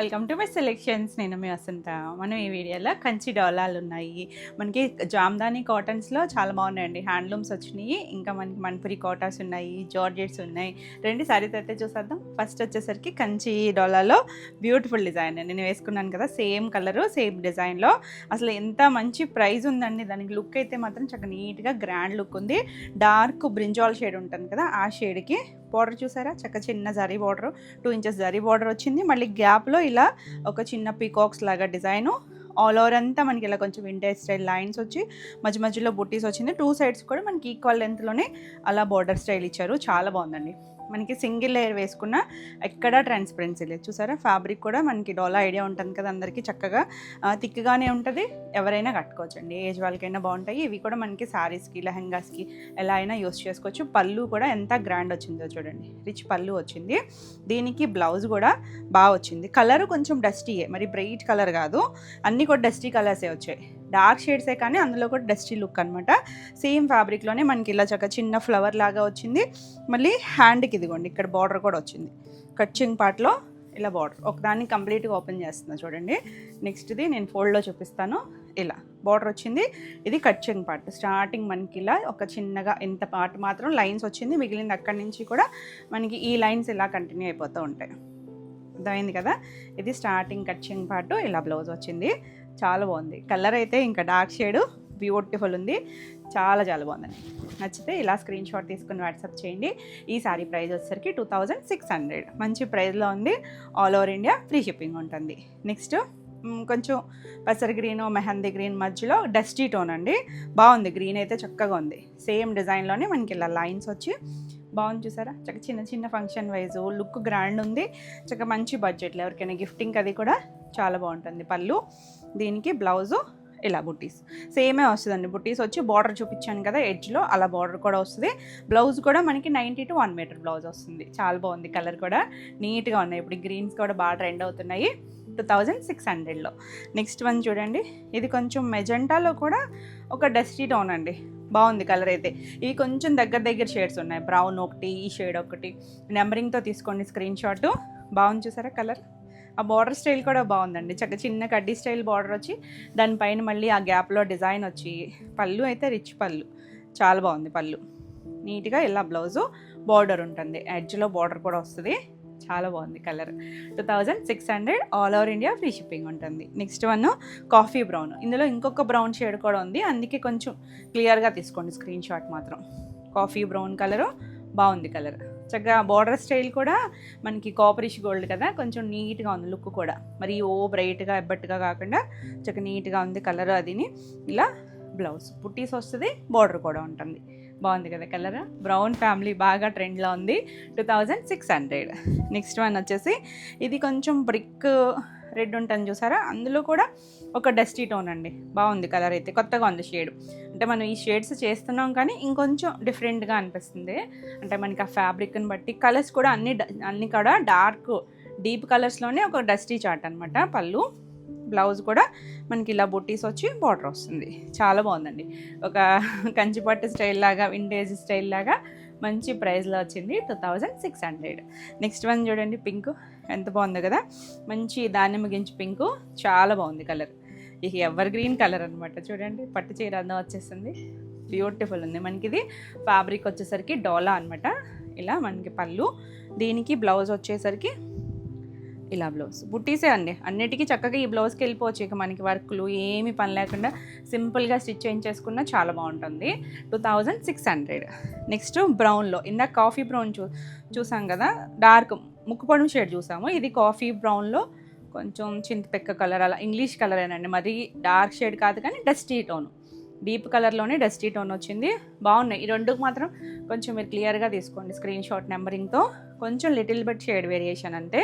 Welcome to my selections. నేను మీ వసంత. మనం ఈ వీడియోలో కంచి డోలాలు ఉన్నాయి, మనకి జామ్దాని కాటన్స్లో చాలా బాగున్నాయండి. హ్యాండ్లూమ్స్ వచ్చినాయి, ఇంకా మనకి మణిపురి కోటాస్ ఉన్నాయి, జార్జెట్స్ ఉన్నాయి. రెండు సారీస్ అయితే చూసేద్దాం. ఫస్ట్ వచ్చేసరికి కంచి డోలాలో బ్యూటిఫుల్ డిజైన్ నేను వేసుకున్నాను కదా, సేమ్ కలరు సేమ్ డిజైన్లో. అసలు ఎంత మంచి ప్రైస్ ఉందండి దానికి. లుక్ అయితే మాత్రం చక్కగా నీట్గా గ్రాండ్ లుక్ ఉంది. డార్క్ బ్రింజాల్ షేడ్ ఉంటుంది కదా, ఆ షేడ్కి బార్డర్ చూసారా, చక్క చిన్న zari border, 2 inches zari border వచ్చింది. మళ్ళీ గ్యాప్లో ఇలా ఒక చిన్న పీకాక్స్ లాగా డిజైను. ఆల్ ఓవర్ అంతా మనకి ఇలా కొంచెం వింటేజ్ స్టైల్ లైన్స్ వచ్చి మధ్య మధ్యలో బుట్టీస్ వచ్చింది. 2 సైడ్స్ కూడా మనకి ఈక్వల్ లెంత్లోనే అలా బార్డర్ స్టైల్ ఇచ్చారు. చాలా బాగుందండి. మనకి సింగిల్ లేయర్ వేసుకున్న ఎక్కడ ట్రాన్స్పరెన్సీ లేదు. చూసారా, ఫ్యాబ్రిక్ కూడా మనకి డోలా ఐడియా ఉంటుంది కదా అందరికీ, చక్కగా థిక్గానే ఉంటుంది. ఎవరైనా కట్టుకోవచ్చండి, ఏజ్ వాళ్ళకైనా బాగుంటాయి. ఇవి కూడా మనకి శారీస్కి లెహంగాస్కి ఎలా అయినా యూస్ చేసుకోవచ్చు. పళ్ళు కూడా ఎంత గ్రాండ్ వచ్చిందో చూడండి, రిచ్ పళ్ళు వచ్చింది. దీనికి బ్లౌజ్ కూడా బాగా వచ్చింది. కలర్ కొంచెం డస్టీయే, మరి బ్రైట్ కలర్ కాదు, అన్నీ కూడా డస్టీ కలర్సే వచ్చాయి. డార్క్ షేడ్సే కానీ అందులో కూడా డస్టీ లుక్ అనమాట. సేమ్ ఫ్యాబ్రిక్లోనే మనకి ఇలా చక్క చిన్న ఫ్లవర్ లాగా వచ్చింది. మళ్ళీ హ్యాండ్కి ఇదిగోండి ఇక్కడ బార్డర్ కూడా వచ్చింది. కట్చింగ్ పార్ట్లో ఇలా బార్డర్ ఒకదాన్ని కంప్లీట్గా ఓపెన్ చేస్తున్నా చూడండి. నెక్స్ట్ది నేను ఫోల్డ్లో చూపిస్తాను. ఇలా బార్డర్ వచ్చింది. ఇది కట్చింగ్ పార్ట్. స్టార్టింగ్ మనకి ఇలా ఒక చిన్నగా ఇంత పార్ట్ మాత్రం లైన్స్ వచ్చింది, మిగిలింది అక్కడి నుంచి కూడా మనకి ఈ లైన్స్ ఇలా కంటిన్యూ అయిపోతూ ఉంటాయి. అర్థమైంది కదా. ఇది స్టార్టింగ్ కట్చింగ్ పార్ట్. ఇలా బ్లౌజ్ వచ్చింది. చాలా బాగుంది. కలర్ అయితే ఇంకా డార్క్ షేడ్ బ్యూటిఫుల్ ఉంది. చాలా చాలా బాగుందండి. నచ్చితే ఇలా స్క్రీన్ షాట్ తీసుకుని వాట్సాప్ చేయండి. ఈ సారీ ప్రైస్ వచ్చేసరికి 2600. మంచి ప్రైస్లో ఉంది. All over India free shipping ఉంటుంది. నెక్స్ట్ కొంచెం పసర్ గ్రీన్ మెహందీ గ్రీన్ మధ్యలో డస్టీ టోన్ అండి. బాగుంది. గ్రీన్ అయితే చక్కగా ఉంది. సేమ్ డిజైన్లోనే మనకి ఇలా లైన్స్ వచ్చి బాగుంది. చూసారా, చక్క చిన్న చిన్న ఫంక్షన్ వైజు లుక్ గ్రాండ్ ఉంది. చక్క మంచి బడ్జెట్లో ఎవరికైనా గిఫ్టింగ్ అది కూడా చాలా బాగుంటుంది. పళ్ళు, దీనికి బ్లౌజు ఇలా బుట్టీస్ సేమే వస్తుందండి. బుట్టీస్ వచ్చి బార్డర్ చూపించాను కదా ఎడ్జ్లో, అలా బార్డర్ కూడా వస్తుంది. బ్లౌజ్ కూడా మనకి 90 to 1 మీటర్ బ్లౌజ్ వస్తుంది. చాలా బాగుంది. కలర్ కూడా నీట్గా ఉన్నాయి. ఇప్పుడు గ్రీన్స్ కూడా బాగా ట్రెండ్ అవుతున్నాయి. 2600లో. నెక్స్ట్ వన్ చూడండి, ఇది కొంచెం మెజెంటాలో కూడా ఒక డస్టీ టోన్ అండి. బాగుంది కలర్ అయితే. ఇవి కొంచెం దగ్గర షేడ్స్ ఉన్నాయి. బ్రౌన్ ఒకటి, ఈ షేడ్ ఒకటి. నెంబరింగ్తో తీసుకోండి స్క్రీన్ షాట్. బాగుంది. చూసారా కలర్. ఆ బార్డర్ స్టైల్ కూడా బాగుందండి. చక్క చిన్న కడ్డీ స్టైల్ బార్డర్ వచ్చి దానిపైన మళ్ళీ ఆ గ్యాప్లో డిజైన్ వచ్చి, పళ్ళు అయితే రిచ్ పళ్ళు. చాలా బాగుంది పళ్ళు. నీట్గా ఇలా బ్లౌజు బార్డర్ ఉంటుంది, ఎడ్జ్లో బార్డర్ కూడా వస్తుంది. చాలా బాగుంది colour. 2600 all over India free shipping ఉంటుంది. Next one coffee brown. ఇందులో ఇంకొక బ్రౌన్ షేడ్ కూడా ఉంది, అందుకే కొంచెం క్లియర్గా తీసుకోండి స్క్రీన్ షాట్ మాత్రం. కాఫీ బ్రౌన్ కలరు బాగుంది. కలర్ చక్కగా బార్డర్ స్టైల్ కూడా మనకి కాపరిష్ గోల్డ్ కదా, కొంచెం నీట్గా ఉంది లుక్ కూడా. మరి ఓ బ్రైట్గా ఎబ్బట్టుగా కాకుండా చక్కగా నీట్గా ఉంది కలర్. అదిని ఇలా బ్లౌజ్ బుట్టీస్ వస్తుంది, బార్డర్ కూడా ఉంటుంది. బాగుంది కదా కలర్. బ్రౌన్ ఫ్యామిలీ బాగా ట్రెండ్లో ఉంది. 2600. నెక్స్ట్ వన్ వచ్చేసి ఇది కొంచెం బ్రిక్ రెడ్ ఉంటుంది చూసారా, అందులో కూడా ఒక డస్టీ టోన్ అండి. బాగుంది కలర్ అయితే, కొత్తగా ఉంది షేడ్. అంటే మనం ఈ షేడ్స్ చేస్తున్నాం కానీ ఇంకొంచెం డిఫరెంట్గా అనిపిస్తుంది. అంటే మనకి ఆ ఫ్యాబ్రిక్ని బట్టి కలర్స్ కూడా అన్ని కూడా డార్క్ డీప్ కలర్స్లోనే ఒక డస్టీ చార్ట్ అనమాట. పళ్ళు, బ్లౌజ్ కూడా మనకి ఇలా బుట్టీస్ వచ్చి బార్డర్ వస్తుంది. చాలా బాగుందండి. ఒక కంచిపట్టు స్టైల్ లాగా, వింటేజ్ స్టైల్ లాగా మంచి ప్రైస్లో వచ్చింది. 2600. నెక్స్ట్ వన్ చూడండి, పింక్ ఎంత బాగుంది కదా, మంచి దానిమ్మ గింజ పింక్. చాలా బాగుంది కలర్. ఇది ఎవర్ గ్రీన్ కలర్ అనమాట. చూడండి, పట్టు చీర అందం వచ్చేసింది. బ్యూటిఫుల్ ఉంది. మనకి ఇది ఫ్యాబ్రిక్ వచ్చేసరికి డోలా అనమాట. ఇలా మనకి పళ్ళు, దీనికి బ్లౌజ్ వచ్చేసరికి ఇలా బ్లౌజ్ బుట్టీసే అండి. అన్నిటికీ చక్కగా ఈ బ్లౌజ్కి వెళ్ళిపోవచ్చు. ఇక మనకి వర్క్లు ఏమి పని లేకుండా సింపుల్గా స్టిచ్ చేయించేసుకున్నా చాలా బాగుంటుంది. 2600. నెక్స్ట్ బ్రౌన్లో, ఇందాక కాఫీ బ్రౌన్ చూసాం కదా, డార్క్ ముక్కుపొడుము షేడ్ చూసాము. ఇది కాఫీ బ్రౌన్లో కొంచెం చింతపెక్క కలర్, అలా ఇంగ్లీష్ కలరేనండి. మరి డార్క్ షేడ్ కాదు కానీ డస్టీ టోన్, డీప్ కలర్లోనే డస్టీ టోన్ వచ్చింది. బాగున్నాయి. ఈ రెండుకి మాత్రం కొంచెం మీరు క్లియర్గా తీసుకోండి స్క్రీన్ షాట్ నెంబరింగ్తో. కొంచెం లిటిల్ బిట్ షేడ్ వేరియేషన్ అంతే.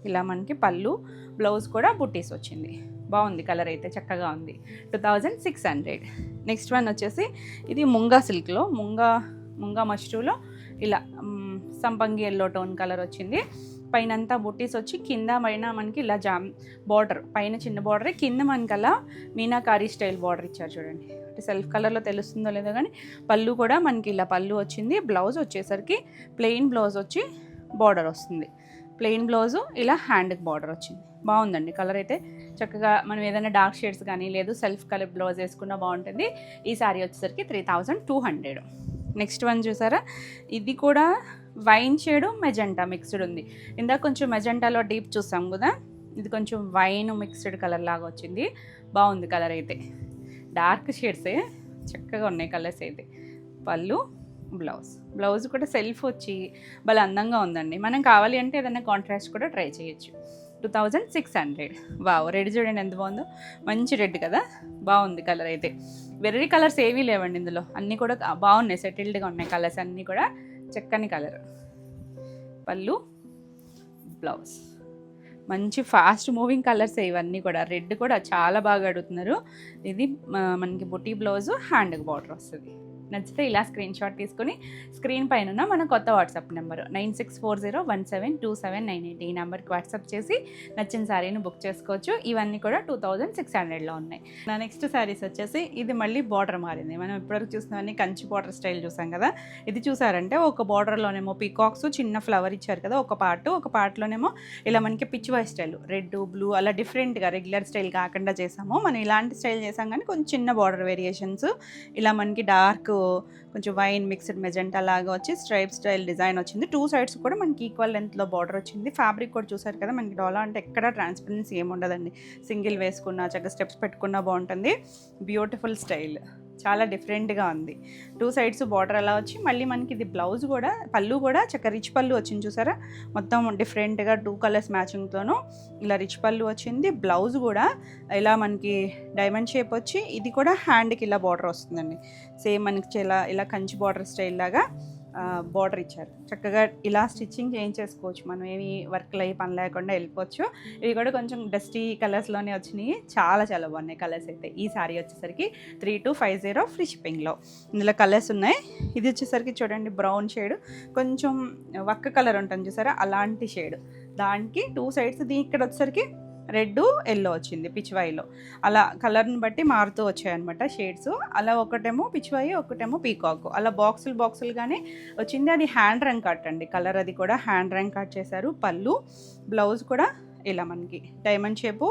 ఇలా మనకి పళ్ళు, బ్లౌజ్ కూడా బుట్టీస్ వచ్చింది. బాగుంది కలర్ అయితే, చక్కగా ఉంది. 2600. నెక్స్ట్ వన్ వచ్చేసి ఇది ముంగా సిల్క్లో, ముంగా మష్రూలో ఇలా సంపంగి ఎల్లో టోన్ కలర్ వచ్చింది. పైన అంతా బుట్టీస్ వచ్చి కింద పైన మనకి ఇలా బార్డర్, పైన చిన్న బార్డర్, కింద మనకి అలా మీనాకారీ స్టైల్ బార్డర్ ఇచ్చారు చూడండి. అంటే సెల్ఫ్ కలర్లో తెలుస్తుందో లేదో కానీ పళ్ళు కూడా మనకి ఇలా పళ్ళు వచ్చింది. బ్లౌజ్ వచ్చేసరికి ప్లెయిన్ బ్లౌజ్ వచ్చి బార్డర్ వస్తుంది. ప్లెయిన్ బ్లౌజు, ఇలా హ్యాండ్కి బార్డర్ వచ్చింది. బాగుందండి కలర్ అయితే. చక్కగా మనం ఏదైనా డార్క్ షేడ్స్ కానీ లేదు సెల్ఫ్ కలర్ బ్లౌజ్ వేసుకున్నా బాగుంటుంది. ఈ సారీ వచ్చేసరికి 3200. నెక్స్ట్ వన్ చూసారా, ఇది కూడా వైన్ షేడు మెజెంటా మిక్స్డ్ ఉంది. ఇందాక కొంచెం మెజెంటాలో డీప్ చూసాం కదా, ఇది కొంచెం వైన్ మిక్స్డ్ కలర్ లాగా వచ్చింది. బాగుంది కలర్ అయితే. డార్క్ షేడ్సే చక్కగా ఉన్నాయి కలర్స్ అయితే. పళ్ళు, బ్లౌజ్ కూడా సెల్ఫ్ వచ్చి భలే అందంగా ఉందండి. మనం కావాలి అంటే ఏదైనా కాంట్రాస్ట్ కూడా ట్రై చేయొచ్చు. 2600. వావ్, రెడ్ చూడండి ఎంత బాగుందో, మంచి రెడ్ కదా, బాగుంది కలర్ అయితే. వెర్రీ కలర్స్ ఏవీ లేవండి ఇందులో, అన్నీ కూడా బాగున్నాయి, సెటిల్డ్గా ఉన్నాయి కలర్స్ అన్నీ కూడా, చక్కని కలర్. పళ్ళు, బ్లౌజ్, మంచి ఫాస్ట్ మూవింగ్ కలర్స్ ఇవన్నీ కూడా. రెడ్ కూడా చాలా బాగా అడుగుతున్నారు. ఇది మనకి బుటీ బ్లౌజు, హ్యాండ్కి బార్డర్ వస్తుంది. నచ్చితే ఇలా స్క్రీన్ షాట్ తీసుకొని స్క్రీన్ పైన ఉన్న మన కొత్త వాట్సాప్ నెంబరు 9640172798 ఈ నెంబర్కి వాట్సాప్ చేసి నచ్చిన శారీని బుక్ చేసుకోవచ్చు. ఇవన్నీ కూడా 2600లో ఉన్నాయి. నా నెక్స్ట్ శారీస్ వచ్చేసి, ఇది మళ్ళీ బార్డర్ మారింది. మనం ఇప్పటివరకు చూసినవన్నీ కంచి బార్డర్ స్టైల్ చూసాం కదా, ఇది చూసారంటే ఒక బార్డర్లోనేమో పీకాక్స్ చిన్న ఫ్లవర్ ఇచ్చారు కదా ఒక పార్ట్లోనేమో ఇలా మనకి పిచ్ వై స్టైల్ రెడ్ బ్లూ అలా డిఫరెంట్గా రెగ్యులర్ స్టైల్ కాకుండా చేసాము. మనం ఇలాంటి స్టైల్ చేసాం కానీ కొంచెం చిన్న బార్డర్ వేరియేషన్స్, ఇలా మనకి డార్క్ కొంచెం వైన్ మిక్స్డ్ మెజెంటా లాగా వచ్చి స్ట్రైప్ స్టైల్ డిజైన్ వచ్చింది. 2 సైడ్స్ కూడా మనకి ఈక్వల్ లెంత్లో బార్డర్ వచ్చింది. ఫ్యాబ్రిక్ కూడా చూసారు కదా, మనకి డోలా అంటే ఎక్కడ ట్రాన్స్పరెన్సీ ఏమి ఉండదండి. సింగిల్ వేసుకున్నా చక్కగా స్టెప్స్ పెట్టుకున్నా బాగుంటుంది. బ్యూటిఫుల్ స్టైల్, చాలా డిఫరెంట్గా ఉంది. 2 సైడ్స్ బార్డర్ అలా వచ్చి మళ్ళీ మనకి ఇది బ్లౌజ్ కూడా, పళ్ళు కూడా చక్కగా రిచ్ పళ్ళు వచ్చింది చూసారా, మొత్తం డిఫరెంట్గా 2 కలర్స్ మ్యాచింగ్తోనూ ఇలా రిచ్ పళ్ళు వచ్చింది. బ్లౌజ్ కూడా ఇలా మనకి డైమండ్ షేప్ వచ్చి, ఇది కూడా హ్యాండ్కి ఇలా బార్డర్ వస్తుందండి. సేమ్ మనకి ఇలా కంచి బార్డర్ స్టైల్ లాగా బార్డర్ ఇచ్చారు. చక్కగా ఇలా స్టిచ్చింగ్ చేయించేసుకోవచ్చు, మనం ఏమి వర్క్లు అయ్యి పని లేకుండా వెళ్ళిపోవచ్చు. ఇవి కూడా కొంచెం డస్టీ కలర్స్లోనే వచ్చినాయి, చాలా చాలా బాగున్నాయి కలర్స్ అయితే. ఈ సారీ వచ్చేసరికి 3250 ఫ్రీ షిప్పింగ్లో. ఇందులో కలర్స్ ఉన్నాయి. ఇది వచ్చేసరికి చూడండి బ్రౌన్ షేడ్, కొంచెం వక్క కలర్ ఉంటుంది చూసారా అలాంటి షేడ్, దానికి 2 సైడ్స్. ఇక్కడ వచ్చేసరికి రెడ్ ఎల్లో వచ్చింది పిచ్చివాయిలో, అలా కలర్ని బట్టి మారుతూ వచ్చాయన్నమాట షేడ్స్. అలా ఒకటేమో పిచ్చివాయి ఒకటేమో పీకాక్, అలా బాక్సులుగానే వచ్చింది. అది హ్యాండ్ రంగ్ కట్ అండి కలర్, అది కూడా హ్యాండ్ రంగ్ కట్ చేశారు. పళ్ళు, బ్లౌజ్ కూడా ఇలా మనకి డైమండ్ షేపు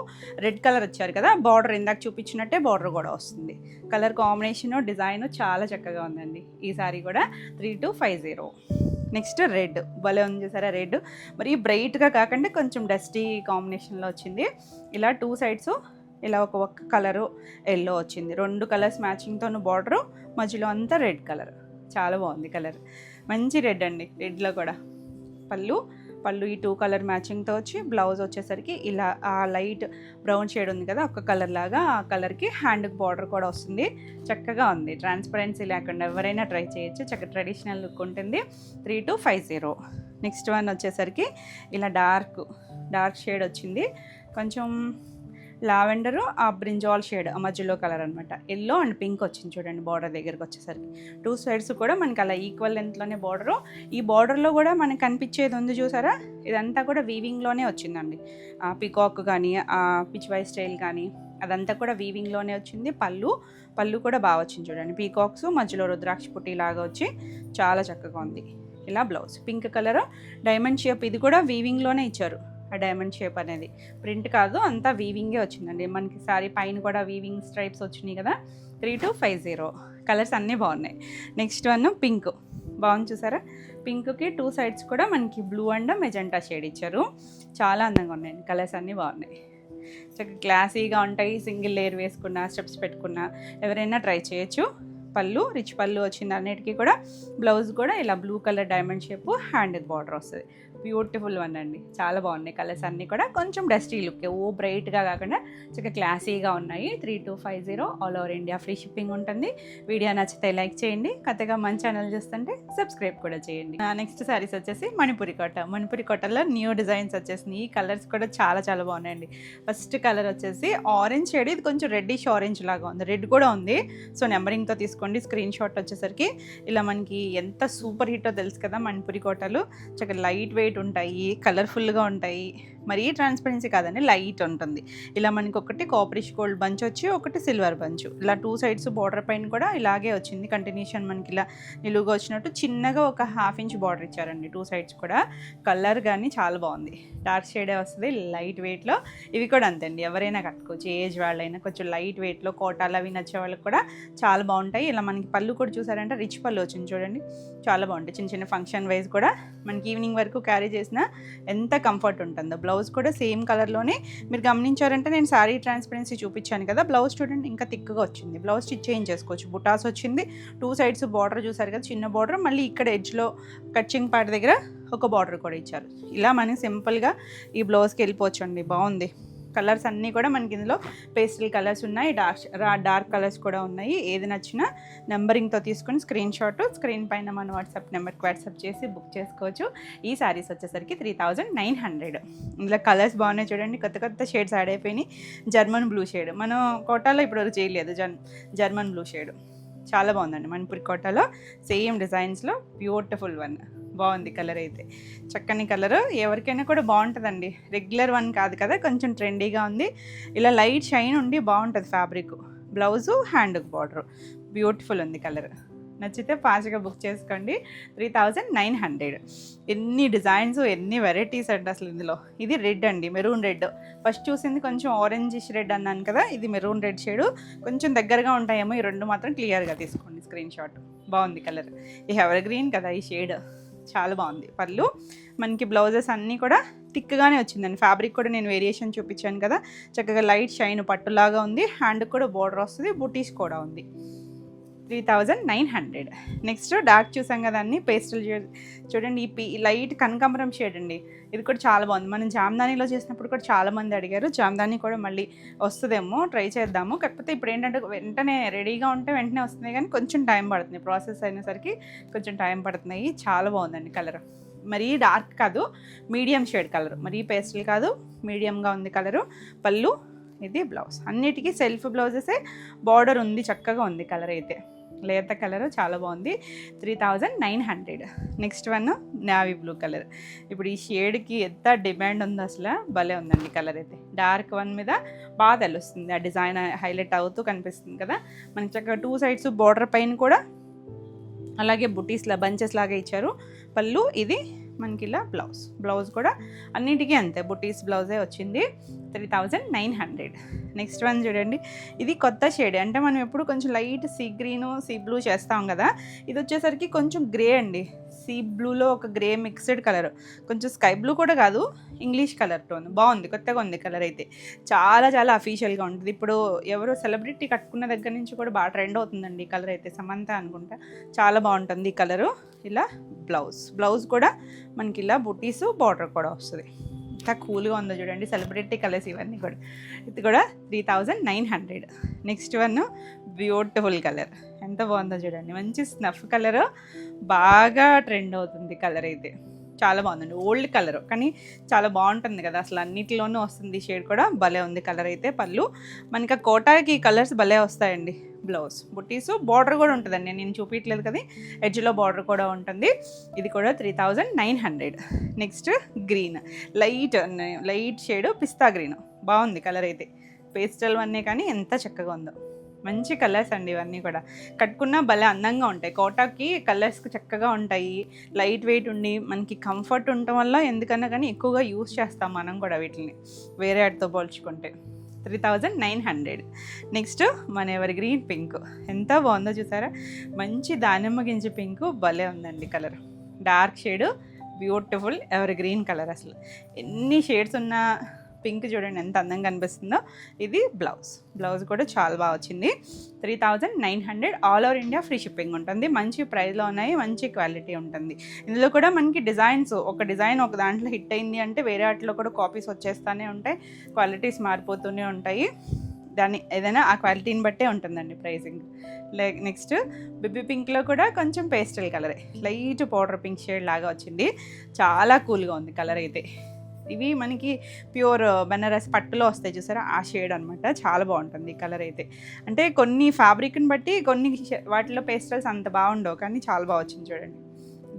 రెడ్ కలర్ వచ్చారు కదా, బార్డర్ ఇందాక చూపించినట్టే బార్డర్ కూడా వస్తుంది. కలర్ కాంబినేషన్ డిజైన్ చాలా చక్కగా ఉందండి. ఈ సారీ కూడా 3250. నెక్స్ట్ రెడ్ భలే ఉంది చూసారా, రెడ్ మరి బ్రైట్గా కాకుండా కొంచెం డస్టీ కాంబినేషన్లో వచ్చింది. ఇలా 2 సైడ్స్ ఇలా ఒక్క కలరు ఎల్లో వచ్చింది. 2 కలర్స్ మ్యాచింగ్తోను బార్డరు, మధ్యలో అంతా రెడ్ కలర్, చాలా బాగుంది కలర్, మంచి రెడ్ అండి. రెడ్లో కూడా పళ్ళు ఈ 2 కలర్ మ్యాచింగ్తో వచ్చి, బ్లౌజ్ వచ్చేసరికి ఇలా ఆ లైట్ బ్రౌన్ షేడ్ ఉంది కదా ఒక కలర్ లాగా, ఆ కలర్కి హ్యాండ్కి బార్డర్ కూడా వస్తుంది. చక్కగా ఉంది, ట్రాన్స్పరెన్సీ లేకుండా ఎవరైనా ట్రై చేయొచ్చు, చక్కగా ట్రెడిషనల్ లుక్ ఉంటుంది. 3250. నెక్స్ట్ వన్ వచ్చేసరికి ఇలా డార్క్ షేడ్ వచ్చింది, కొంచెం లావెండరు ఆ బ్రింజాల్ షేడ్ ఆ మధ్యలో కలర్ అనమాట. ఎల్లో అండ్ పింక్ వచ్చింది చూడండి బార్డర్ దగ్గరికి వచ్చేసరికి. 2 సైడ్స్ కూడా మనకి అలా ఈక్వల్ లెంత్లోనే బార్డరు. ఈ బార్డర్లో కూడా మనకు కనిపించేది ఉంది చూసారా, ఇదంతా కూడా వీవింగ్లోనే వచ్చిందండి. ఆ పికాక్ కానీ ఆ పిచ్వై స్టైల్ కానీ అదంతా కూడా వీవింగ్లోనే వచ్చింది. పళ్ళు కూడా బాగా వచ్చింది చూడండి, పీకాక్స్ మధ్యలో రుద్రాక్ష పుట్టి లాగా వచ్చి చాలా చక్కగా ఉంది. ఇలా blouse pink colour diamond shape, ఇది కూడా వీవింగ్లోనే ఇచ్చారు. ఆ డైమండ్ షేప్ అనేది ప్రింట్ కాదు, అంతా వీవింగే వచ్చిందండి. మనకి సారీ పైన కూడా వీవింగ్ స్ట్రైప్స్ వచ్చినాయి కదా. 3250. కలర్స్ అన్నీ బాగున్నాయి. నెక్స్ట్ వన్ పింక్, బాగుంది చూసారా, పింక్కి 2 సైడ్స్ కూడా మనకి బ్లూ అండ్ మెజెంటా షేడ్ ఇచ్చారు. చాలా అందంగా ఉన్నాయండి, కలర్స్ అన్నీ బాగున్నాయి, చక్కగా క్లాసీగా ఉంటాయి. సింగిల్ లేయర్ వేసుకున్న స్టెప్స్ పెట్టుకున్న ఎవరైనా ట్రై చేయొచ్చు. పళ్ళు రిచ్ పళ్ళు వచ్చింది అన్నిటికీ కూడా. బ్లౌజ్ కూడా ఇలా blue colour diamond shape hand border వస్తుంది. బ్యూటిఫుల్ వన్ అండి, చాలా బాగున్నాయి కలర్స్ అన్నీ కూడా. కొంచెం డస్టీ లుక్, బ్రైట్గా కాకుండా చక్కగా క్లాసీగా ఉన్నాయి. 3250 all over India free shipping ఉంటుంది. వీడియో నచ్చితే లైక్ చేయండి, కొత్తగా మన ఛానల్ చూస్తుంటే సబ్స్క్రైబ్ కూడా చేయండి. నెక్స్ట్ శారీస్ వచ్చేసి మణిపురి కోటలో న్యూ డిజైన్స్ వచ్చేసినాయి. ఈ కలర్స్ కూడా చాలా చాలా బాగున్నాయండి. ఫస్ట్ కలర్ వచ్చేసి ఆరెంజ్ షేడ్, ఇది కొంచెం రెడ్డిష్ ఆరెంజ్ లాగా ఉంది, రెడ్ కూడా ఉంది. సో నెంబరింగ్తో తీసుకోండి. స్క్రీన్ షాట్ వచ్చేసరికి ఇలా మనకి ఎంత సూపర్ హిట్టో తెలుసు కదా మణిపురి కోటలు. చక్కగా లైట్ వెయిట్ ఉంటాయి, కలర్ఫుల్గా ఉంటాయి, మరీ ట్రాన్స్పరెన్సీ కాదండి, లైట్ ఉంటుంది. ఇలా మనకి ఒకటి కాపరిష్ గోల్డ్ బంచ్ వచ్చి ఒకటి సిల్వర్ బంచ్, ఇలా 2 సైడ్స్ బార్డర్ పైన కూడా ఇలాగే వచ్చింది. కంటిన్యూషన్ మనకి ఇలా నిలువుగా వచ్చినట్టు చిన్నగా ఒక 1/2 ఇంచ్ బార్డర్ ఇచ్చారండి 2 సైడ్స్ కూడా. కలర్ కానీ చాలా బాగుంది, డార్క్ షేడే వస్తుంది, లైట్ వెయిట్లో. ఇవి కూడా అంతే అండి, ఎవరైనా కట్టుకోవచ్చు, ఏజ్ వాళ్ళైనా. కొంచెం లైట్ వెయిట్లో కోటాలు అవి నచ్చే వాళ్ళకి కూడా చాలా బాగుంటాయి. ఇలా మనకి పళ్ళు కూడా చూసారంటే రిచ్ పళ్ళు వచ్చింది చూడండి, చాలా బాగుంటాయి. చిన్న చిన్న ఫంక్షన్ వైజ్ కూడా మనకి ఈవినింగ్ వరకు క్యారీ చేసినా ఎంత కంఫర్ట్ ఉంటుందో. బ్లౌజ్ కూడా సేమ్ కలర్లోనే మీరు గమనించారంటే, నేను శారీ ట్రాన్స్పరెన్సీ చూపించాను కదా, బ్లౌజ్ చూడండి ఇంకా థిక్గా వచ్చింది. బ్లౌజ్ స్టిచ్ చేంజ్ చేసుకోవచ్చు, బుటాస్ వచ్చింది, 2 సైడ్స్ బార్డర్ చూసారు కదా, చిన్న బార్డర్, మళ్ళీ ఇక్కడ ఎడ్జ్లో కట్చింగ్ పార్ట్ దగ్గర ఒక బార్డర్ కూడా ఇచ్చారు. ఇలా మనకి సింపుల్గా ఈ బ్లౌజ్కి వెళ్ళిపోవచ్చు అండి, బాగుంది. కలర్స్ అన్నీ కూడా మనకి ఇందులో పేస్టల్ కలర్స్ ఉన్నాయి, డార్క్ కలర్స్ కూడా ఉన్నాయి. ఏది నచ్చినా నెంబరింగ్తో తీసుకుని స్క్రీన్ పైన మన వాట్సాప్ నెంబర్కి వాట్సాప్ చేసి బుక్ చేసుకోవచ్చు. ఈ శారీస్ వచ్చేసరికి 3900. ఇందులో కలర్స్ బాగున్నాయి చూడండి, కొత్త కొత్త షేడ్స్ యాడ్ అయిపోయినాయి. జర్మన్ బ్లూ షేడ్ మనం కోటాలో ఇప్పటివరకు చేయలేదు, జర్మన్ బ్లూ షేడ్ చాలా బాగుందండి. మణిపూరి కోటాలో సేమ్ డిజైన్స్లో బ్యూటిఫుల్ వన్, బాగుంది కలర్ అయితే, చక్కని కలరు. ఎవరికైనా కూడా బాగుంటుందండి, రెగ్యులర్ వన్ కాదు కదా, కొంచెం ట్రెండీగా ఉంది. ఇలా లైట్ షైన్ ఉండి బాగుంటుంది ఫ్యాబ్రిక్. బ్లౌజు హ్యాండ్కి బార్డరు బ్యూటిఫుల్ ఉంది కలర్. నచ్చితే ఫాస్ట్గా బుక్ చేసుకోండి. 3900. ఎన్ని డిజైన్స్, ఎన్ని వెరైటీస్ అండి అసలు ఇందులో. ఇది రెడ్ అండి, మెరూన్ రెడ్. ఫస్ట్ చూసింది కొంచెం ఆరెంజిష్ రెడ్ అన్నాను కదా, ఇది మెరూన్ రెడ్ షేడు. కొంచెం దగ్గరగా ఉంటాయేమో, ఈ రెండు మాత్రం క్లియర్గా తీసుకోండి స్క్రీన్ షాట్. బాగుంది కలర్, ఈ ఎవర్ గ్రీన్ కదా ఈ షేడ్, చాలా బాగుంది. పళ్ళు మనకి బ్లౌజెస్ అన్నీ కూడా థిక్గానే వచ్చిందండి. ఫ్యాబ్రిక్ కూడా నేను వేరియేషన్ చూపించాను కదా, చక్కగా లైట్ షైన్ పట్టులాగా ఉంది. హ్యాండ్కి కూడా బోర్డర్ వస్తుంది, బుటీస్ కూడా ఉంది. 3900. నెక్స్ట్ డార్క్ చూసాం కదా, అన్ని పేస్టల్ చూడండి. ఈ లైట్ కనకాంబరం షేడ్ అండి, ఇది కూడా చాలా బాగుంది. మనం జామ్దానీలో చేసినప్పుడు కూడా చాలామంది అడిగారు, జామ్దానీ కూడా మళ్ళీ వస్తుందేమో, ట్రై చేద్దాము. కాకపోతే ఇప్పుడు ఏంటంటే వెంటనే రెడీగా ఉంటే వెంటనే వస్తుంది, కానీ కొంచెం టైం పడుతుంది, ప్రాసెస్ అయినసరికి కొంచెం టైం పడుతున్నాయి. చాలా బాగుందండి కలర్, మరీ డార్క్ కాదు, మీడియం షేడ్ కలర్, మరీ పేస్టల్ కాదు, మీడియంగా ఉంది కలరు. పళ్ళు, ఇది బ్లౌజ్. అన్నిటికీ సెల్ఫ్ బ్లౌజెసే, బార్డర్ ఉంది, చక్కగా ఉంది కలర్ అయితే, లేత కలర్ చాలా బాగుంది. 3900. Next one navy blue colour. ఇప్పుడు ఈ షేడ్కి ఎంత డిమాండ్ ఉందో అసలు, భలే ఉందండి కలర్ అయితే. డార్క్ వన్ మీద బాగా తెలుస్తుంది, ఆ డిజైన్ హైలైట్ అవుతూ కనిపిస్తుంది కదా మనకి. చక్కగా 2 సైడ్స్ బార్డర్ పైన కూడా అలాగే బుటీస్లా బంచెస్ లాగా ఇచ్చారు. పళ్ళు, ఇది మనకి ఇలా బ్లౌజ్ కూడా అన్నిటికీ అంతే, బుటీస్ బ్లౌజే వచ్చింది. 3900. నెక్స్ట్ వన్ చూడండి, ఇది కొత్త షేడ్. అంటే మనం ఎప్పుడు కొంచెం light sea green sea blue చేస్తాం కదా, ఇది వచ్చేసరికి కొంచెం గ్రే అండి. సీ బ్లూలో ఒక గ్రే మిక్స్డ్ కలర్, కొంచెం స్కై బ్లూ కూడా కాదు, ఇంగ్లీష్ కలర్ టోన్. బాగుంది, కొత్తగా ఉంది కలర్ అయితే, చాలా చాలా అఫీషియల్గా ఉంటుంది. ఇప్పుడు ఎవరో సెలబ్రిటీ కట్టుకున్న దగ్గర నుంచి కూడా బాగా ట్రెండ్ అవుతుందండి ఈ కలర్ అయితే, సమంత అనుకుంటా. చాలా బాగుంటుంది ఈ కలరు. ఇలా బ్లౌజ్ కూడా మనకి ఇలా బుటీసు బార్డర్ కూడా వస్తుంది. ఎంత కూల్గా ఉందో చూడండి, సెలబ్రిటీ కలర్స్ ఇవన్నీ కూడా. ఇది కూడా 3900. నెక్స్ట్ వన్ బ్యూటిఫుల్ కలర్, ఎంత బాగుందో చూడండి, మంచి స్నఫ్ కలర్, బాగా ట్రెండ్ అవుతుంది కలర్ అయితే, చాలా బాగుందండి. ఓల్డ్ కలర్ కానీ చాలా బాగుంటుంది కదా, అసలు అన్నిటిలోనూ వస్తుంది షేడ్ కూడా, భలే ఉంది కలర్ అయితే. పళ్ళు మనకి ఆ కోటాకి కలర్స్ భలే వస్తాయండి. బ్లౌజ్, బుటీసు, బార్డర్ కూడా ఉంటుందండి, నేను చూపించలేదు కదా, ఎడ్జ్లో బార్డర్ కూడా ఉంటుంది. ఇది కూడా 3900. నెక్స్ట్ గ్రీన్, లైట్ షేడ్ పిస్తా గ్రీన్, బాగుంది కలర్ అయితే. పేస్టల్ వన్నే కానీ ఎంత చక్కగా ఉందో, మంచి కలర్స్ అండి ఇవన్నీ కూడా. కట్టుకున్నా భలే అందంగా ఉంటాయి, కోటాకి కలర్స్కి చక్కగా ఉంటాయి, లైట్ వెయిట్ ఉండి మనకి కంఫర్ట్ ఉండటం వల్ల ఎందుకన్నా కానీ ఎక్కువగా యూస్ చేస్తాం మనం కూడా వీటిని వేరే వాటితో పోల్చుకుంటే. 3900. నెక్స్ట్ మన ఎవర్ గ్రీన్ పింక్, ఎంత బాగుందో చూసారా, మంచి దానిమ్మ గింజ పింక్, భలే ఉందండి colour. Dark shade, beautiful ever green colour. అసలు ఎన్ని షేడ్స్ ఉన్న పింక్ చూడండి ఎంత అందంగా కనిపిస్తుందో. ఇది బ్లౌజ్ కూడా చాలా బాగా వచ్చింది. 3900. All over India free shipping ఉంటుంది, మంచి ప్రైస్లో ఉన్నాయి, మంచి క్వాలిటీ ఉంటుంది. ఇందులో కూడా మనకి డిజైన్స్, ఒక డిజైన్ ఒక దాంట్లో హిట్ అయింది అంటే వేరే వాటిలో కూడా కాపీస్ వచ్చేస్తూనే ఉంటాయి, క్వాలిటీస్ మారిపోతూనే ఉంటాయి. దాన్ని ఏదైనా ఆ క్వాలిటీని బట్టే ఉంటుందండి ప్రైసింగ్. నెక్స్ట్ బేబీ పింక్లో కూడా కొంచెం పేస్టల్ కలరే, లైట్ పౌడర్ పింక్ షేడ్ లాగా వచ్చింది, చాలా కూల్గా ఉంది కలర్ అయితే. ఇవి మనకి ప్యూర్ బెనారస్ పట్టులో వస్తాయి చూసారా, ఆ షేడ్ అనమాట, చాలా బాగుంటుంది ఈ కలర్ అయితే. అంటే కొన్ని ఫ్యాబ్రిక్ని బట్టి కొన్ని వాటిలో పేస్టల్స్ అంత బాగుండవు, కానీ చాలా బాగా వచ్చింది చూడండి.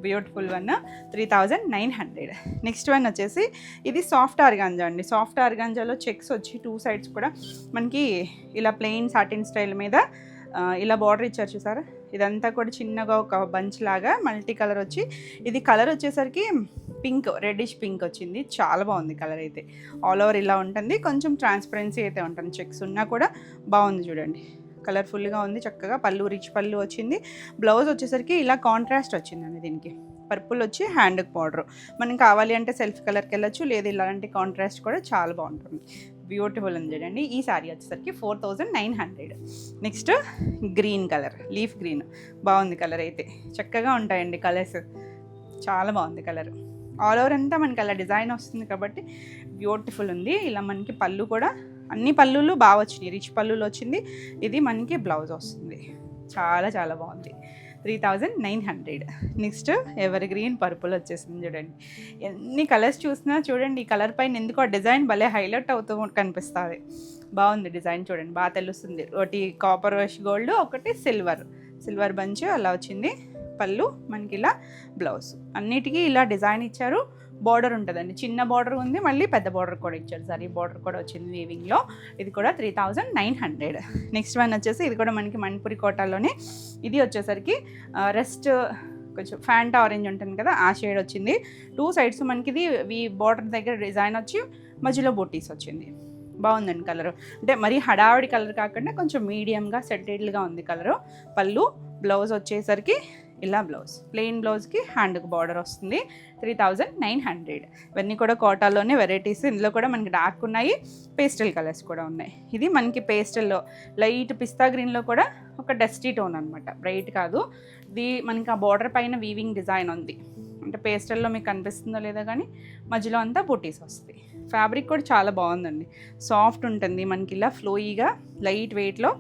Beautiful one 3900. నెక్స్ట్ వన్ వచ్చేసి ఇది సాఫ్ట్ ఆర్గాంజా అండి. సాఫ్ట్ ఆర్గాంజాలో చెక్స్ వచ్చి 2 సైడ్స్ కూడా మనకి ఇలా ప్లెయిన్ సాటిన్ స్టైల్ మీద ఇలా బార్డర్ ఇచ్చారు చూసారా. ఇదంతా కూడా చిన్నగా ఒక బంచ్ లాగా మల్టీ కలర్ వచ్చి, ఇది కలర్ వచ్చేసరికి పింక్, రెడ్డిష్ పింక్ వచ్చింది. చాలా బాగుంది కలర్ అయితే. ఆల్ ఓవర్ ఇలా ఉంటుంది, కొంచెం ట్రాన్స్పరెన్సీ అయితే ఉంటుంది. చెక్స్ ఉన్నా కూడా బాగుంది చూడండి, కలర్ఫుల్గా ఉంది చక్కగా. పళ్ళు రిచ్ పళ్ళు వచ్చింది. బ్లౌజ్ వచ్చేసరికి ఇలా కాంట్రాస్ట్ వచ్చిందండి. దీనికి పర్పుల్ వచ్చి హ్యాండ్కి బార్డర్. మనం కావాలి అంటే సెల్ఫ్ కలర్కి వెళ్ళచ్చు, లేదు ఇలాంటి కాంట్రాస్ట్ కూడా చాలా బాగుంటుంది. బ్యూటిఫుల్ ఉంది చూడండి. ఈ శారీ వచ్చేసరికి 4900. Next green colour, leaf green. బాగుంది కలర్ అయితే, చక్కగా ఉంటాయండి కలర్స్, చాలా బాగుంది కలర్. ఆల్ ఓవర్ అంతా మనకి అలా డిజైన్ వస్తుంది కాబట్టి బ్యూటిఫుల్ ఉంది. ఇలా మనకి పళ్ళు కూడా అన్ని పళ్ళులు బాగా వచ్చినాయి, రిచ్ పళ్ళులు వచ్చింది. ఇది మనకి బ్లౌజ్ వస్తుంది. చాలా చాలా బాగుంది. 3900. నెక్స్ట్ ఎవర్ గ్రీన్ పర్పుల్ వచ్చేసింది చూడండి. ఎన్ని కలర్స్ చూసినా చూడండి, ఈ కలర్ పైన ఎందుకో డిజైన్ భలే హైలైట్ అవుతూ కనిపిస్తుంది. బాగుంది డిజైన్ చూడండి, బాగా తెలుస్తుంది. ఒకటి కాపర్ వాష్ గోల్డ్, ఒకటి సిల్వర్ బంచ్ అలా వచ్చింది. పళ్ళు మనకి ఇలా, బ్లౌజ్ అన్నిటికీ ఇలా డిజైన్ ఇచ్చారు. బార్డర్ ఉంటుందండి, చిన్న బార్డర్ ఉంది, మళ్ళీ పెద్ద బార్డర్ కూడా ఇచ్చారు. సారీ బార్డర్ కూడా వచ్చింది వీవింగ్లో. ఇది కూడా 3900. నెక్స్ట్ వన్ వచ్చేసి ఇది కూడా మనకి మణిపురి కోటాలోనే. ఇది వచ్చేసరికి రెస్ట్ కొంచెం ఫ్యాంటా ఆరెంజ్ ఉంటుంది కదా, ఆ షేడ్ వచ్చింది. 2 సైడ్స్ మనకి ఇది బార్డర్ దగ్గర డిజైన్ వచ్చి మధ్యలో బొట్టీస్ వచ్చింది. బాగుందండి కలరు. అంటే మరీ హడావిడి కలర్ కాకుండా కొంచెం మీడియంగా సెటిల్డ్గా ఉంది కలరు. పళ్ళు, బ్లౌజ్ వచ్చేసరికి ఇలా బ్లౌజ్, ప్లెయిన్ బ్లౌజ్కి హ్యాండ్కి బార్డర్ వస్తుంది. 3900. ఇవన్నీ కూడా కోటాలోనే వెరైటీస్. ఇందులో కూడా మనకి డార్క్ ఉన్నాయి, పేస్టల్ కలర్స్ కూడా ఉన్నాయి. ఇది మనకి పేస్టల్లో లైట్ పిస్తా గ్రీన్లో కూడా ఒక డస్టీ టోన్ అనమాట, బ్రైట్ కాదు. ఇది మనకి ఆ బార్డర్ పైన వీవింగ్ డిజైన్ ఉంది. అంటే పేస్టల్లో మీకు కనిపిస్తుందో లేదో కానీ మధ్యలో అంతా బూటీస్ వస్తాయి. ఫ్యాబ్రిక్ కూడా చాలా బాగుందండి, సాఫ్ట్ ఉంటుంది మనకి, ఇలా ఫ్లోయీగా లైట్ వెయిట్లో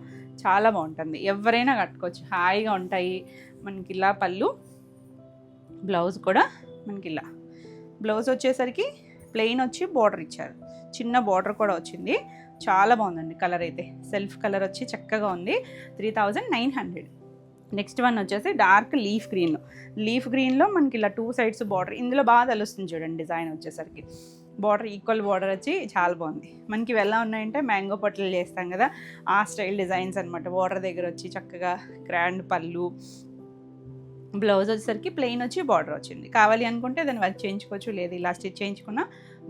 చాలా బాగుంటుంది. ఎవరైనా కట్టుకోవచ్చు, హాయిగా ఉంటాయి. మనకి ఇలా పళ్ళు, బ్లౌజ్ కూడా మనకి ఇలా. బ్లౌజ్ వచ్చేసరికి ప్లెయిన్ వచ్చి బార్డర్ ఇచ్చారు, చిన్న బార్డర్ కూడా వచ్చింది. చాలా బాగుందండి కలర్ అయితే, సెల్ఫ్ కలర్ వచ్చి చక్కగా ఉంది. 3900. నెక్స్ట్ వన్ వచ్చేసి డార్క్ లీఫ్ గ్రీన్లో మనకి ఇలా 2 సైడ్స్ బార్డర్. ఇందులో బాగా తెలుస్తుంది చూడండి డిజైన్ వచ్చేసరికి. బార్డర్ ఈక్వల్ బార్డర్ వచ్చి చాలా బాగుంది. మనకి ఇవి ఎలా ఉన్నాయంటే మ్యాంగో పట్లు చేస్తాం కదా, ఆ స్టైల్ డిజైన్స్ అనమాట. బార్డర్ దగ్గర వచ్చి చక్కగా గ్రాండ్ పళ్ళు, బ్లౌజ్ వచ్చేసరికి ప్లెయిన్ వచ్చి బార్డర్ వచ్చింది. కావాలి అనుకుంటే దాన్ని వర్క్ చేయించుకోవచ్చు, లేదు ఇలా స్టిచ్ చేయించుకున్నా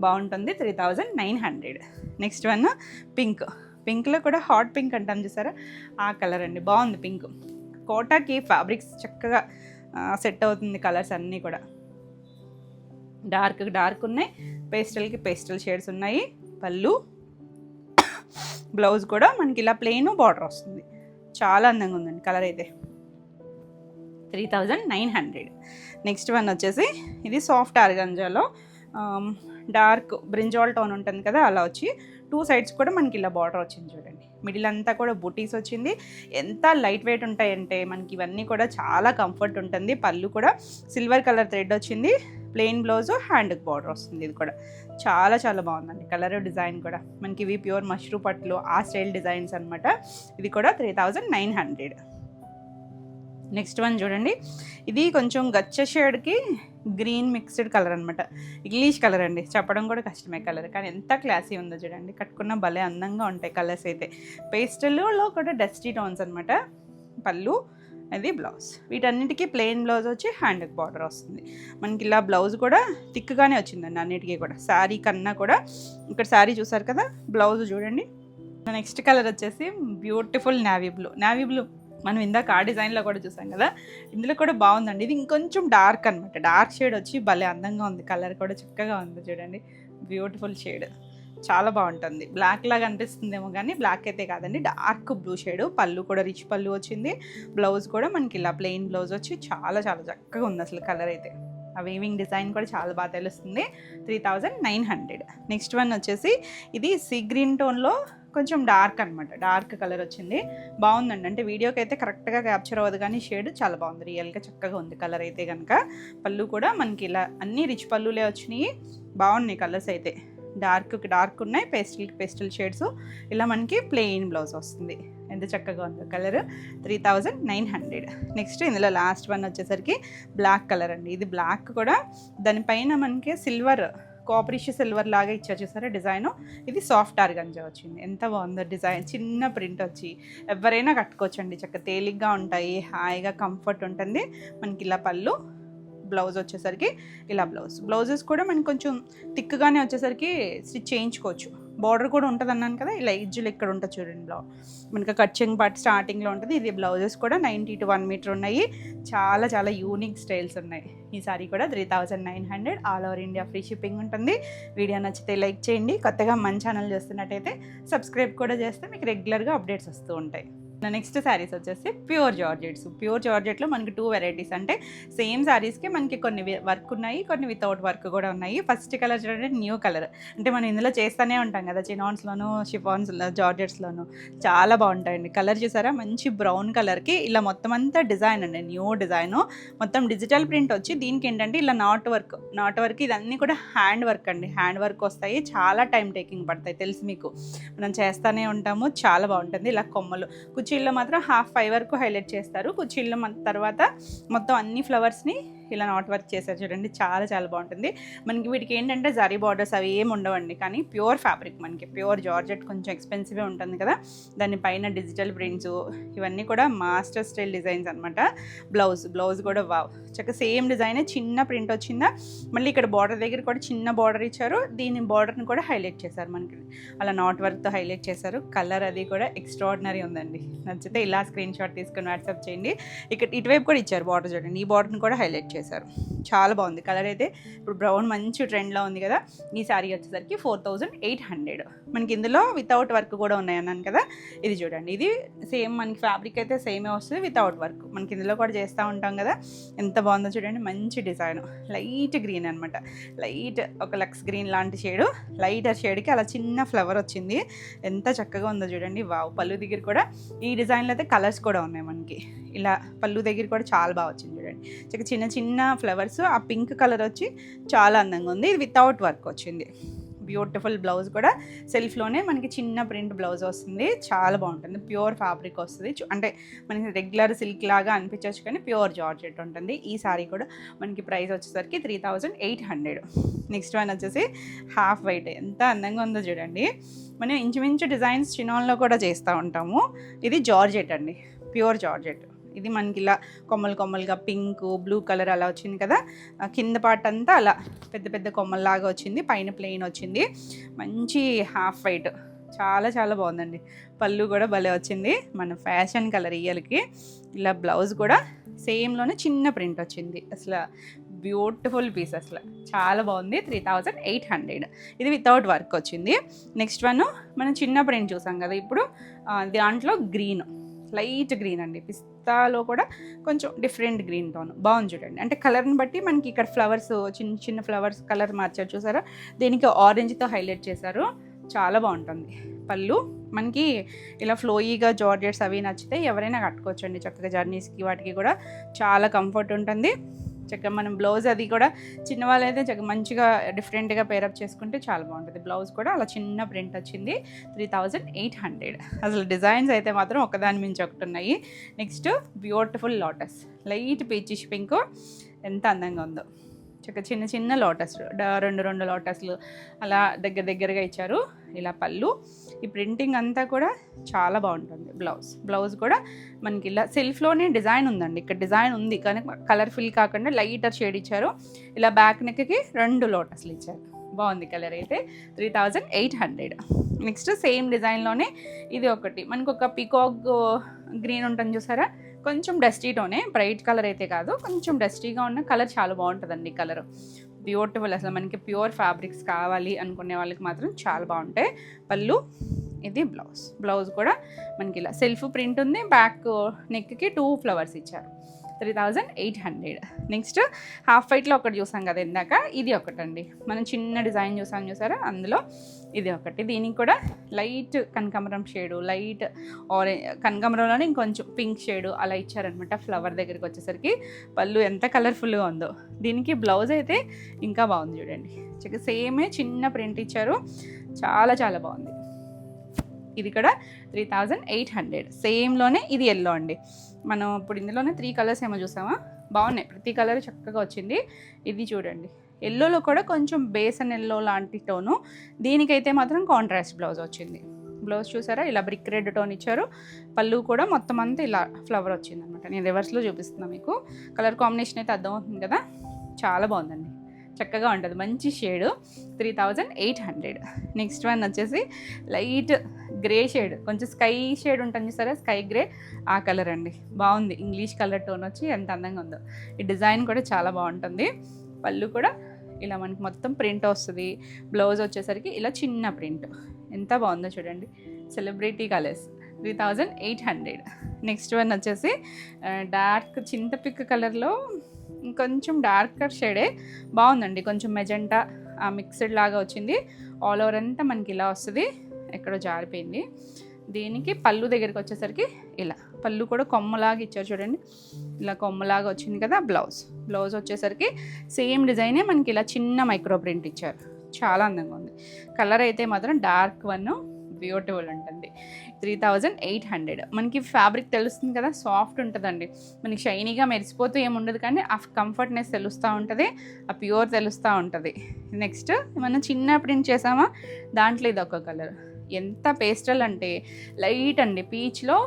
బాగుంటుంది. 3900. నెక్స్ట్ వన్ పింక్లో కూడా హాట్ పింక్ అంటాం చూసారా, ఆ కలర్ అండి. బాగుంది పింక్. కోటాకి ఫ్యాబ్రిక్స్ చక్కగా సెట్ అవుతుంది కలర్స్ అన్నీ కూడా. డార్క్ ఉన్నాయి, పేస్టల్ షేడ్స్ ఉన్నాయి. పళ్ళు, బ్లౌజ్ కూడా మనకి ఇలా ప్లెయిన్ బార్డర్ వస్తుంది. చాలా అందంగా ఉందండి కలర్ అయితే. 3900. నెక్స్ట్ వన్ వచ్చేసి ఇది సాఫ్ట్ ఆర్గాంజాలో డార్క్ బ్రింజాల్ టోన్ ఉంటుంది కదా, అలా వచ్చి 2 సైడ్స్ కూడా మనకి ఇలా బార్డర్ వచ్చింది చూడండి. మిడిల్ అంతా కూడా బూటీస్ వచ్చింది. ఎంత లైట్ వెయిట్ ఉంటాయంటే మనకి ఇవన్నీ కూడా చాలా కంఫర్ట్ ఉంటుంది. పళ్ళు కూడా సిల్వర్ కలర్ థ్రెడ్ వచ్చింది. ప్లెయిన్ బ్లౌజ్, హ్యాండ్కి బార్డర్ వస్తుంది. ఇది కూడా చాలా చాలా బాగుందండి కలర్, డిజైన్ కూడా. మనకి ఇవి ప్యూర్ మష్రూ పట్లు, ఆ స్టైల్ డిజైన్స్ అనమాట. ఇది కూడా 3900. నెక్స్ట్ వన్ చూడండి, ఇది కొంచెం గచ్చ షేడ్కి గ్రీన్ మిక్స్డ్ కలర్ అనమాట. ఇంగ్లీష్ కలర్ అండి, చెప్పడం కూడా కష్టమే కలర్, కానీ ఎంత క్లాసీ ఉందో చూడండి. కట్టుకున్న భలే అందంగా ఉంటాయి కలర్స్ అయితే. పేస్టల్లో కూడా డస్టీ టోన్స్ అనమాట. పళ్ళు, అది బ్లౌజ్. వీటన్నిటికీ ప్లెయిన్ బ్లౌజ్ వచ్చి హ్యాండ్కి బార్డర్ వస్తుంది. మనకి ఇలా బ్లౌజ్ కూడా థిక్గానే వచ్చిందండి అన్నిటికీ కూడా. శారీ కన్నా కూడా ఇక్కడ శారీ చూసారు కదా, బ్లౌజ్ చూడండి. నెక్స్ట్ కలర్ వచ్చేసి బ్యూటిఫుల్ నావీ బ్లూ. మనం ఇందాక ఆ డిజైన్లో కూడా చూసాం కదా, ఇందులో కూడా బాగుందండి. ఇది ఇంకొంచెం డార్క్ అనమాట, డార్క్ షేడ్ వచ్చి భలే అందంగా ఉంది. కలర్ కూడా చక్కగా ఉంది చూడండి, బ్యూటిఫుల్ షేడ్, చాలా బాగుంటుంది. బ్లాక్ లాగా అనిపిస్తుందేమో కానీ బ్లాక్ అయితే కాదండి, డార్క్ బ్లూ షేడ్. పళ్ళు కూడా రిచ్ పళ్ళు వచ్చింది. బ్లౌజ్ కూడా మనకి ఇలా ప్లెయిన్ బ్లౌజ్ వచ్చి చాలా చాలా చక్కగా ఉంది అసలు కలర్ అయితే. ఆ వీవింగ్ డిజైన్ కూడా చాలా బాగా తెలుస్తుంది. 3900. నెక్స్ట్ వన్ వచ్చేసి ఇది సీ గ్రీన్ టోన్లో కొంచెం డార్క్ అనమాట, డార్క్ కలర్ వచ్చింది. బాగుందండి, అంటే వీడియోకి అయితే కరెక్ట్గా క్యాప్చర్ అవ్వదు కానీ షేడ్ చాలా బాగుంది, రియల్గా చక్కగా ఉంది కలర్ అయితే కనుక. పళ్ళు కూడా మనకి ఇలా అన్ని రిచ్ పళ్ళులే వచ్చినాయి, బాగున్నాయి కలర్స్ అయితే. డార్క్ ఉన్నాయి, పేస్టల్ షేడ్స్. ఇలా మనకి ప్లెయిన్ బ్లౌజ్ వస్తుంది. ఎంత చక్కగా ఉందో కలర్. 3900. నెక్స్ట్ ఇందులో లాస్ట్ వన్ వచ్చేసరికి బ్లాక్ కలర్ అండి. ఇది బ్లాక్ కూడా దానిపైన మనకి సిల్వర్, కాపరిష్ సిల్వర్ లాగా ఇచ్చారు చూసారా డిజైన్. ఇది సాఫ్ట్ ఆర్గంజా వచ్చింది. ఎంత బాగుందో డిజైన్, చిన్న ప్రింట్ వచ్చి ఎవరైనా కట్టుకోవచ్చండి. చక్కగా తేలిగ్గా ఉంటాయి, హాయిగా కంఫర్ట్ ఉంటుంది. మనకి ఇలా పళ్ళు, బ్లౌజ్ వచ్చేసరికి ఇలా బ్లౌజెస్ కూడా మనకి కొంచెం థిక్గానే వచ్చేసరికి స్టిచ్ చేయించుకోవచ్చు. బార్డర్ కూడా ఉంటుంది అన్నాను కదా, ఇలా ఎడ్జ్లు ఇక్కడ ఉంటుంది చూడండి. మనకి కట్చింగ్ పార్ట్ స్టార్టింగ్లో ఉంటుంది. ఇది బ్లౌజెస్ కూడా 90 to 1 మీటర్ ఉన్నాయి. చాలా యూనిక్ స్టైల్స్ ఉన్నాయి. ఈ సారీ కూడా 3900, all over India free shipping ఉంటుంది. వీడియో నచ్చితే లైక్ చేయండి. కొత్తగా మన ఛానల్ చూస్తున్నట్టయితే సబ్స్క్రైబ్ కూడా చేస్తే మీకు రెగ్యులర్గా అప్డేట్స్ వస్తూ ఉంటాయి. నెక్స్ట్ శారీస్ వచ్చేసి ప్యూర్ జార్జెట్స్. ప్యూర్ జార్జెట్లో మనకి 2 వెరైటీస్, అంటే సేమ్ శారీస్కి మనకి కొన్ని వర్క్ ఉన్నాయి, కొన్ని వితౌట్ వర్క్ కూడా ఉన్నాయి. ఫస్ట్ కలర్ చూడండి, న్యూ కలర్. అంటే మనం ఇందులో చేస్తూనే ఉంటాం కదా, చినాన్స్లోను, షిఫాన్స్లో, జార్జెట్స్లోను. చాలా బాగుంటాయండి. కలర్ చూసారా, మంచి బ్రౌన్ కలర్కి ఇలా మొత్తం అంతా డిజైన్ అండి, న్యూ డిజైను. మొత్తం డిజిటల్ ప్రింట్ వచ్చి దీనికి ఏంటంటే ఇలా నాట్ వర్క్ ఇదన్నీ కూడా హ్యాండ్ వర్క్ అండి. హ్యాండ్ వర్క్ వస్తాయి, చాలా టైం టేకింగ్ పడతాయి, తెలుసు మీకు. మనం చేస్తూనే ఉంటాము. చాలా బాగుంటుంది. ఇలా కొమ్మలు, కుర్చీల్లో మాత్రం 1/2 వరకు హైలైట్ చేస్తారు. కుర్చీల్లో తర్వాత మొత్తం అన్ని ఫ్లవర్స్ని ఇలా నాట్ వర్క్ చేశారు చూడండి. చాలా బాగుంటుంది. మనకి వీటికి ఏంటంటే జరీ బార్డర్స్ అవి ఏమి ఉండవండి, కానీ ప్యూర్ ఫ్యాబ్రిక్, మనకి ప్యూర్ జార్జెట్ కొంచెం ఎక్స్పెన్సివే ఉంటుంది కదా. దానిపైన డిజిటల్ ప్రింట్స్ ఇవన్నీ కూడా మాస్టర్ స్టైల్ డిజైన్స్ అనమాట. బ్లౌజ్ కూడా వావ్, చక్కగా సేమ్ డిజైనే, చిన్న ప్రింట్ వచ్చిందా. మళ్ళీ ఇక్కడ బార్డర్ దగ్గర కూడా చిన్న బార్డర్ ఇచ్చారు. దీని బార్డర్ని కూడా హైలైట్ చేశారు, మనకి అలా నాట్ వర్క్తో హైలైట్ చేశారు. కలర్ అది కూడా ఎక్స్ట్రాడినరీ ఉందండి. నచ్చితే ఇలా స్క్రీన్ షాట్ తీసుకొని వాట్సాప్ చేయండి. ఇక్కడ ఇటువైపు కూడా ఇచ్చారు బార్డర్ చూడండి, ఈ బార్డర్ని కూడా హైలైట్ చేశారు. చాలా బాగుంది కలర్ అయితే. ఇప్పుడు బ్రౌన్ మంచి ట్రెండ్లో ఉంది కదా. ఈ శారీ వచ్చేసరికి 4800. మనకి ఇందులో వితౌట్ వర్క్ కూడా ఉన్నాయి అన్నాను కదా. ఇది చూడండి, ఇది సేమ్ మనకి ఫ్యాబ్రిక్ అయితే సేమే వస్తుంది, వితౌట్ వర్క్. మనకి ఇందులో కూడా చేస్తూ ఉంటాం కదా. ఎంత బాగుందో చూడండి, మంచి డిజైన్. లైట్ గ్రీన్ అనమాట, లైట్ ఒక లక్స్ గ్రీన్ లాంటి షేడు, లైటర్ షేడ్కి అలా చిన్న ఫ్లవర్ వచ్చింది. ఎంత చక్కగా ఉందో చూడండి. వావ్, పళ్ళు దగ్గర కూడా ఈ డిజైన్లో అయితే కలర్స్ కూడా ఉన్నాయి మనకి. ఇలా పళ్ళు దగ్గర కూడా చాలా బాగా వచ్చింది చూడండి. చిన్న ఫ్లవర్స్, ఆ పింక్ కలర్ వచ్చి చాలా అందంగా ఉంది. ఇది వితౌట్ వర్క్ వచ్చింది. బ్యూటిఫుల్ బ్లౌజ్ కూడా సెల్ఫ్లోనే మనకి చిన్న ప్రింట్ బ్లౌజ్ వస్తుంది. చాలా బాగుంటుంది. ప్యూర్ ఫ్యాబ్రిక్ వస్తుంది, అంటే మనకి రెగ్యులర్ సిల్క్ లాగా అనిపించవచ్చు, కానీ ప్యూర్ జార్జెట్ ఉంటుంది. ఈ సారీ కూడా మనకి ప్రైస్ వచ్చేసరికి 3800. నెక్స్ట్ వన్ వచ్చేసి హాఫ్ వైట్. ఎంత అందంగా ఉందో చూడండి. మనం ఇంచుమించు డిజైన్స్ చినాన్లో కూడా చేస్తూ ఉంటాము. ఇది జార్జెట్ అండి, ప్యూర్ జార్జెట్. ఇది మనకి ఇలా కొమ్మలుగా పింక్, బ్లూ కలర్ అలా వచ్చింది కదా. కింద పార్ట్ అంతా అలా పెద్ద కొమ్మల్లాగా వచ్చింది, పైన ప్లెయిన్ వచ్చింది. మంచి హాఫ్ వైట్, చాలా బాగుందండి. పళ్ళు కూడా భలే వచ్చింది, మన ఫ్యాషన్ కలర్ ఇయర్కి. ఇలా బ్లౌజ్ కూడా సేమ్లోనే చిన్న ప్రింట్ వచ్చింది. అసలు బ్యూటిఫుల్ పీస్, అసలు చాలా బాగుంది. 3800. ఇది వితౌట్ వర్క్ వచ్చింది. నెక్స్ట్ వన్ మనం చిన్న ప్రింట్ చూసాం కదా, ఇప్పుడు దాంట్లో గ్రీన్, లైట్ గ్రీన్ అండి. పిస్తాలో కూడా కొంచెం డిఫరెంట్ గ్రీన్ టోన్ బాగుంది చూడండి. అంటే కలర్ని బట్టి మనకి ఇక్కడ ఫ్లవర్స్, చిన్న ఫ్లవర్స్ కలర్ మార్చారు చూసారా. దీనికి ఆరెంజ్తో హైలైట్ చేశారు. చాలా బాగుంటుంది. పళ్ళు మనకి ఇలా ఫ్లోయీగా జార్జెట్స్ అవి నచ్చితే ఎవరైనా కట్టుకోవచ్చండి. చక్కగా జర్నీస్కి వాటికి కూడా చాలా కంఫర్ట్ ఉంటుంది. చక్కగా మనం బ్లౌజ్ అది కూడా చిన్నవాళ్ళు అయితే చక్కగా మంచిగా డిఫరెంట్గా పేరప్ చేసుకుంటే చాలా బాగుంటుంది. బ్లౌజ్ కూడా అలా చిన్న ప్రింట్ వచ్చింది. 3800. అసలు డిజైన్స్ అయితే మాత్రం ఒకదాని మించి ఒకటి ఉన్నాయి. Next beautiful lotus, light peachish pink. ఎంత అందంగా ఉందో. చక్కగా చిన్న లోటస్, రెండు లోటస్లు అలా దగ్గరగా ఇచ్చారు. ఇలా పళ్ళు, ఈ ప్రింటింగ్ అంతా కూడా చాలా బాగుంటుంది. బ్లౌజ్ కూడా మనకి ఇలా సెల్ఫ్లోనే డిజైన్ ఉందండి. ఇక్కడ డిజైన్ ఉంది కానీ కలర్ఫుల్ కాకుండా లైటర్ షేడ్ ఇచ్చారు. ఇలా బ్యాక్ నెక్కి 2 లోటస్లు ఇచ్చారు. బాగుంది కలర్ అయితే. 3800. నెక్స్ట్ సేమ్ డిజైన్లోనే ఇది ఒకటి మనకు ఒక పీకాక్ గ్రీన్ ఉంటుంది చూసారా. కొంచెం డస్టీతోనే, బ్రైట్ కలర్ అయితే కాదు, కొంచెం డస్టీగా ఉన్న కలర్ చాలా బాగుంటుందండి. Colour beautiful. అసలు మనకి ప్యూర్ ఫ్యాబ్రిక్స్ కావాలి అనుకునే వాళ్ళకి మాత్రం చాలా బాగుంటాయి. పళ్ళు, ఇది బ్లౌజ్ కూడా మనకి ఇలా సెల్ఫ్ ప్రింట్ ఉంది. బ్యాక్ నెక్కి 2 ఫ్లవర్స్ ఇచ్చారు. 3800. నెక్స్ట్ హాఫ్ వైట్లో ఒకటి చూసాం కదా ఇందాక, ఇది ఒకటండి. మనం చిన్న డిజైన్ చూసారా, అందులో ఇది ఒకటి. దీనికి కూడా లైట్ కనకాంబరం షేడు, లైట్ ఆరెంజ్ కనకాంబరంలోనే ఇంకొంచెం పింక్ షేడు అలా ఇచ్చారనమాట. ఫ్లవర్ దగ్గరికి వచ్చేసరికి పళ్ళు ఎంత కలర్ఫుల్గా ఉందో. దీనికి బ్లౌజ్ అయితే ఇంకా బాగుంది చూడండి, సేమే చిన్న ప్రింట్ ఇచ్చారు, చాలా చాలా బాగుంది. ఇది కూడా 3800. సేమ్లోనే ఇది ఎల్లో అండి. మనం ఇప్పుడు ఇందులోనే 3 కలర్స్ ఏమో చూసామా, బాగున్నాయి, ప్రతి కలర్ చక్కగా వచ్చింది. ఇది చూడండి, ఎల్లోలో కూడా కొంచెం బేసన్ ఎల్లో లాంటి టోను. దీనికైతే మాత్రం కాంట్రాస్ట్ బ్లౌజ్ వచ్చింది. బ్లౌజ్ చూసారా, ఇలా బ్రిక్ రెడ్ టోన్ ఇచ్చారు. పళ్ళు కూడా మొత్తం అంతా ఇలా ఫ్లవర్ వచ్చింది అనమాట. నేను రివర్స్లో చూపిస్తున్నాను మీకు. కలర్ కాంబినేషన్ అయితే అర్థమవుతుంది కదా, చాలా బాగుందండి, చక్కగా ఉంటుంది, మంచి షేడు. 3800. నెక్స్ట్ వన్ వచ్చేసి లైట్ గ్రే షేడ్, కొంచెం స్కై షేడ్ ఉంటుంది సరే, స్కై గ్రే ఆ కలర్ అండి. బాగుంది, ఇంగ్లీష్ కలర్ టోన్ వచ్చి ఎంత అందంగా ఉందో. ఈ డిజైన్ కూడా చాలా బాగుంటుంది. పళ్ళు కూడా ఇలా మనకి మొత్తం ప్రింట్ వస్తుంది. బ్లౌజ్ వచ్చేసరికి ఇలా చిన్న ప్రింట్, ఎంత బాగుందో చూడండి. Celebrity colours. 3800. నెక్స్ట్ వన్ వచ్చేసి డార్క్ చింతపిక్క కలర్లో ఇంకొంచెం డార్కర్ షేడే, బాగుందండి. కొంచెం మెజెంటా మిక్స్డ్ లాగా వచ్చింది. ఆల్ ఓవర్ అంతా మనకి ఇలా వస్తుంది, ఎక్కడో జారిపోయింది. దీనికి పళ్ళు దగ్గరికి వచ్చేసరికి ఇలా పళ్ళు కూడా కొమ్మలాగా ఇచ్చారు చూడండి, ఇలా కొమ్మలాగా వచ్చింది కదా. బ్లౌజ్ వచ్చేసరికి సేమ్ డిజైనే మనకి ఇలా చిన్న మైక్రో ప్రింట్ ఇచ్చారు, చాలా అందంగా ఉంది. కలర్ అయితే మాత్రం డార్క్ వన్, బ్యూటిఫుల్ ఉంటుంది. 3800. మనకి ఫ్యాబ్రిక్ తెలుస్తుంది కదా, సాఫ్ట్ ఉంటుందండి, మనకి షైనీగా మెరిసిపోతూ ఏముండదు, కానీ ఆ కంఫర్ట్నెస్ తెలుస్తూ ఉంటుంది, ఆ ప్యూర్ తెలుస్తూ ఉంటుంది. నెక్స్ట్ మనం చిన్న ప్రింట్ చేసామా, దాంట్లో ఇది ఒక కలర్, ఎంత పేస్టల్ అంటే లైట్ అండి, పీచ్లో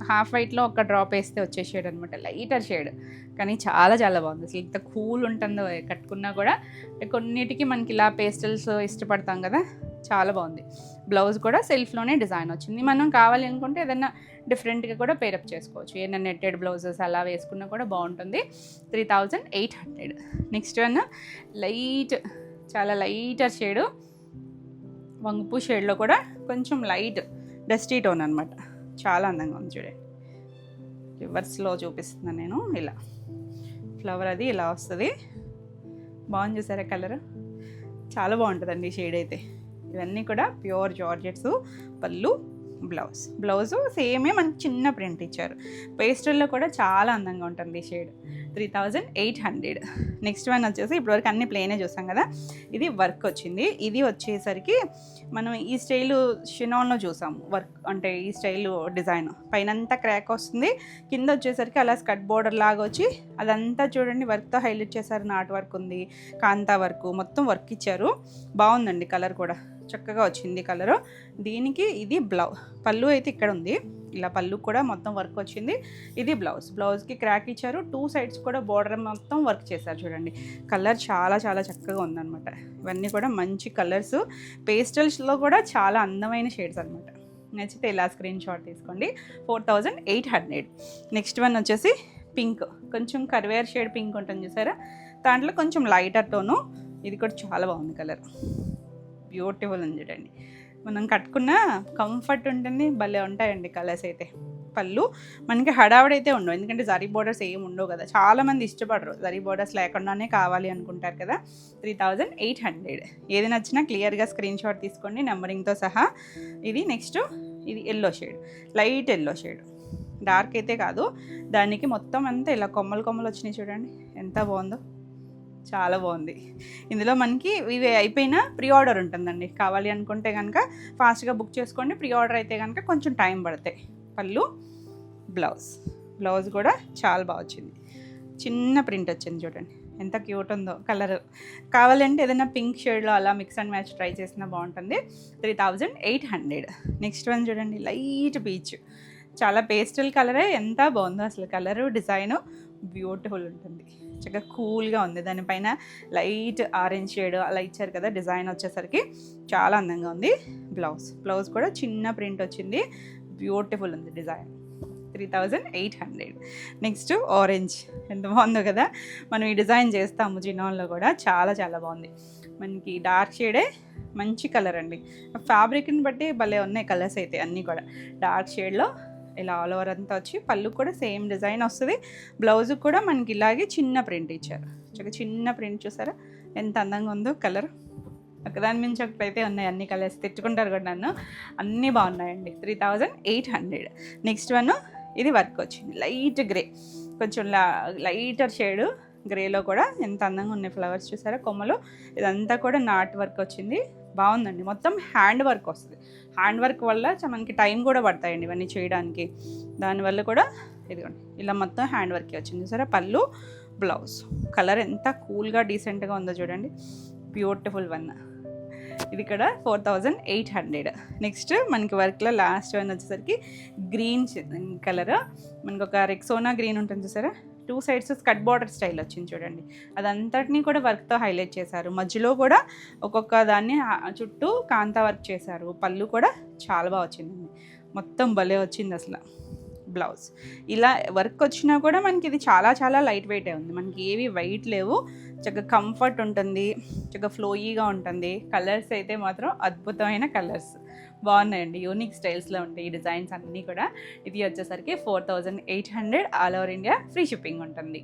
హాఫ్ వైట్లో ఒక డ్రాప్ వేస్తే వచ్చే షేడ్ అనమాట, లైటర్ షేడ్, కానీ చాలా చాలా బాగుంది. అసలు ఇంత కూల్ ఉంటుందో కట్టుకున్నా కూడా. కొన్నిటికి మనకి ఇలా పేస్టల్స్ ఇష్టపడతాం కదా, చాలా బాగుంది. బ్లౌజ్ కూడా సెల్ఫ్లోనే డిజైన్ వచ్చింది. మనం కావాలి అనుకుంటే ఏదైనా డిఫరెంట్గా కూడా పేరప్ చేసుకోవచ్చు, ఏదైనా నెట్టెడ్ బ్లౌజెస్ అలా వేసుకున్నా కూడా బాగుంటుంది. 3800. నెక్స్ట్ వన్ లైట్, చాలా లైటర్ షేడు, వంగుపు షేడ్లో కూడా కొంచెం లైట్ డస్టీ టోన్ అనమాట, చాలా అందంగా ఉంది చూడండి. రివర్స్లో చూపిస్తున్నాను నేను, ఇలా ఫ్లవర్ అది ఇలా వస్తుంది, బాగుంది చూసారా కలర్, చాలా బాగుంటుందండి ఈ షేడ్ అయితే. ఇవన్నీ కూడా ప్యూర్ జార్జెట్స్. పళ్ళు, బ్లౌజు సేమే మనకి చిన్న ప్రింట్ ఇచ్చారు. పేస్టల్లో కూడా చాలా అందంగా ఉంటుంది ఈ షేడ్. 3800. నెక్స్ట్ వన్ వచ్చేసి ఇప్పటివరకు అన్ని ప్లేనే చూసాం కదా, ఇది వర్క్ వచ్చింది. ఇది వచ్చేసరికి మనం ఈ స్టైలు షినాన్లో చూసాము, వర్క్ అంటే ఈ స్టైలు డిజైన్ పైనంతా క్రాక్ వస్తుంది, కింద వచ్చేసరికి అలా స్కర్ట్ బోర్డర్ లాగా వచ్చి అదంతా చూడండి వర్క్తో హైలైట్ చేశారు. నాట్ వర్క్ ఉంది, కాంతా వర్క్, మొత్తం వర్క్ ఇచ్చారు, బాగుందండి. కలర్ కూడా చక్కగా వచ్చింది కలరు. దీనికి ఇది పళ్ళు అయితే ఇక్కడ ఉంది, ఇలా పళ్ళు కూడా మొత్తం వర్క్ వచ్చింది. ఇది బ్లౌజ్కి క్రాక్ ఇచ్చారు, 2 సైడ్స్ కూడా బోర్డర్ మొత్తం వర్క్ చేశారు చూడండి. కలర్ చాలా చాలా చక్కగా ఉందన్నమాట. ఇవన్నీ కూడా మంచి కలర్స్, పేస్టల్స్లో కూడా చాలా అందమైన షేడ్స్ అనమాట. నచ్చితే ఇలా స్క్రీన్ షాట్ తీసుకోండి. 4800. నెక్స్ట్ వన్ వచ్చేసి పింక్, కొంచెం కర్వేర్ షేడ్ పింక్ ఉంటుంది చూసారా, దాంట్లో కొంచెం లైటర్ టోను. ఇది కూడా చాలా బాగుంది కలర్, బ్యూటిఫుల్ ఉంది చూడండి. మనం కట్టుకున్న కంఫర్ట్ ఉంటుంది, భలే ఉంటాయండి కలర్స్ అయితే. పళ్ళు మనకి హడావిడైతే ఉండవు, ఎందుకంటే జరీ బోర్డర్స్ ఏమి ఉండవు కదా, చాలామంది ఇష్టపడరు, జరీ బోర్డర్స్ లేకుండానే కావాలి అనుకుంటారు కదా. 3800. ఏది నచ్చినా క్లియర్గా స్క్రీన్ షాట్ తీసుకోండి నెంబరింగ్తో సహా. ఇది నెక్స్ట్, ఇది yellow shade, light yellow shade, dark అయితే కాదు. దానికి మొత్తం అంతా ఇలా కొమ్మలు వచ్చినాయి చూడండి, ఎంత బాగుందో, చాలా బాగుంది. ఇందులో మనకి ఇవి అయిపోయినా ప్రీ ఆర్డర్ ఉంటుందండి, కావాలి అనుకుంటే కనుక ఫాస్ట్గా బుక్ చేసుకోండి. ప్రీ ఆర్డర్ అయితే కనుక కొంచెం టైం పడతాయి. పళ్ళు, బ్లౌజ్ కూడా చాలా బాగా వచ్చింది, చిన్న ప్రింట్ వచ్చింది చూడండి, ఎంత క్యూట్ ఉందో కలర్. కావాలంటే ఏదైనా పింక్ షేడ్లో అలా మిక్స్ అండ్ మ్యాచ్ ట్రై చేసినా బాగుంటుంది. 3800. నెక్స్ట్ వన్ చూడండి, లైట్ పీచ్, చాలా పేస్టల్ కలరే, ఎంత బాగుందో అసలు కలరు, డిజైను బ్యూటిఫుల్ ఉంటుంది, చక్కగా కూల్గా ఉంది. దానిపైన లైట్ ఆరెంజ్ షేడ్ అలా ఇచ్చారు కదా, డిజైన్ వచ్చేసరికి చాలా అందంగా ఉంది. బ్లౌజ్ కూడా చిన్న ప్రింట్ వచ్చింది, బ్యూటిఫుల్ ఉంది డిజైన్. 3800. నెక్స్ట్ ఆరెంజ్, ఎంత బాగుందో కదా. మనం ఈ డిజైన్ చేస్తాము జినాన్లో కూడా, చాలా చాలా బాగుంది. మనకి డార్క్ షేడే మంచి కలర్ అండి, ఫ్యాబ్రిక్ని బట్టి భలే ఉన్నాయి కలర్స్ అయితే. అన్నీ కూడా డార్క్ షేడ్లో ఇలా ఆల్ ఓవర్ అంతా వచ్చి పళ్ళు కూడా సేమ్ డిజైన్ వస్తుంది. బ్లౌజ్ కూడా మనకి ఇలాగే చిన్న ప్రింట్ ఇచ్చారు. చిన్న ప్రింట్ చూసారా ఎంత అందంగా ఉందో. కలర్ ఒకదాని మించి ఒకటైతే ఉన్నాయి, అన్ని కలర్స్ తెచ్చుకుంటారు కూడా నన్ను. అన్నీ బాగున్నాయండి. 3800. నెక్స్ట్ వన్ ఇది వర్క్ వచ్చింది లైట్ గ్రే, కొంచెం లైటర్ షేడు గ్రేలో కూడా ఎంత అందంగా ఉన్నాయి ఫ్లవర్స్ చూసారా కొమ్మలు. ఇదంతా కూడా నాట్ వర్క్ వచ్చింది, బాగుందండి. మొత్తం హ్యాండ్ వర్క్ వస్తుంది. హ్యాండ్ వర్క్ వల్ల మనకి టైం కూడా పడతాయండి ఇవన్నీ చేయడానికి. దానివల్ల కూడా ఇదిగోండి ఇలా మొత్తం హ్యాండ్ వర్కే వచ్చింది చూసారా. పళ్ళు బ్లౌజ్ కలర్ ఎంత కూల్గా డీసెంట్గా ఉందో చూడండి, బ్యూటిఫుల్ వన్. ఇది ఇక్కడ 4800. నెక్స్ట్ మనకి వర్క్లో లాస్ట్ వన్ వచ్చేసరికి గ్రీన్ కలర్, మనకి ఒక రెక్సోనా గ్రీన్ ఉంటుంది చూసారా. 2 సైడ్స్ స్కట్ బార్డర్ స్టైల్ వచ్చింది చూడండి. అదంతటినీ కూడా వర్క్తో హైలైట్ చేశారు. మధ్యలో కూడా ఒక్కొక్క దాన్ని చుట్టూ కాంతా వర్క్ చేశారు. పళ్ళు కూడా చాలా బాగా వచ్చిందండి, మొత్తం భలే వచ్చింది అసలు. బ్లౌజ్ ఇలా వర్క్ వచ్చినా కూడా మనకి ఇది చాలా చాలా లైట్ వెయిటే ఉంది. మనకి ఏవి వెయిట్ లేవు, చక్కగా కంఫర్ట్ ఉంటుంది, చక్కగా ఫ్లోయీగా ఉంటుంది. కలర్స్ అయితే మాత్రం అద్భుతమైన కలర్స్ బాగున్నాయండి. యూనిక్ స్టైల్స్లో ఉంటాయి ఈ డిజైన్స్ అన్నీ కూడా. ఇది వచ్చేసరికి 4800 all over India free shipping ఉంటుంది.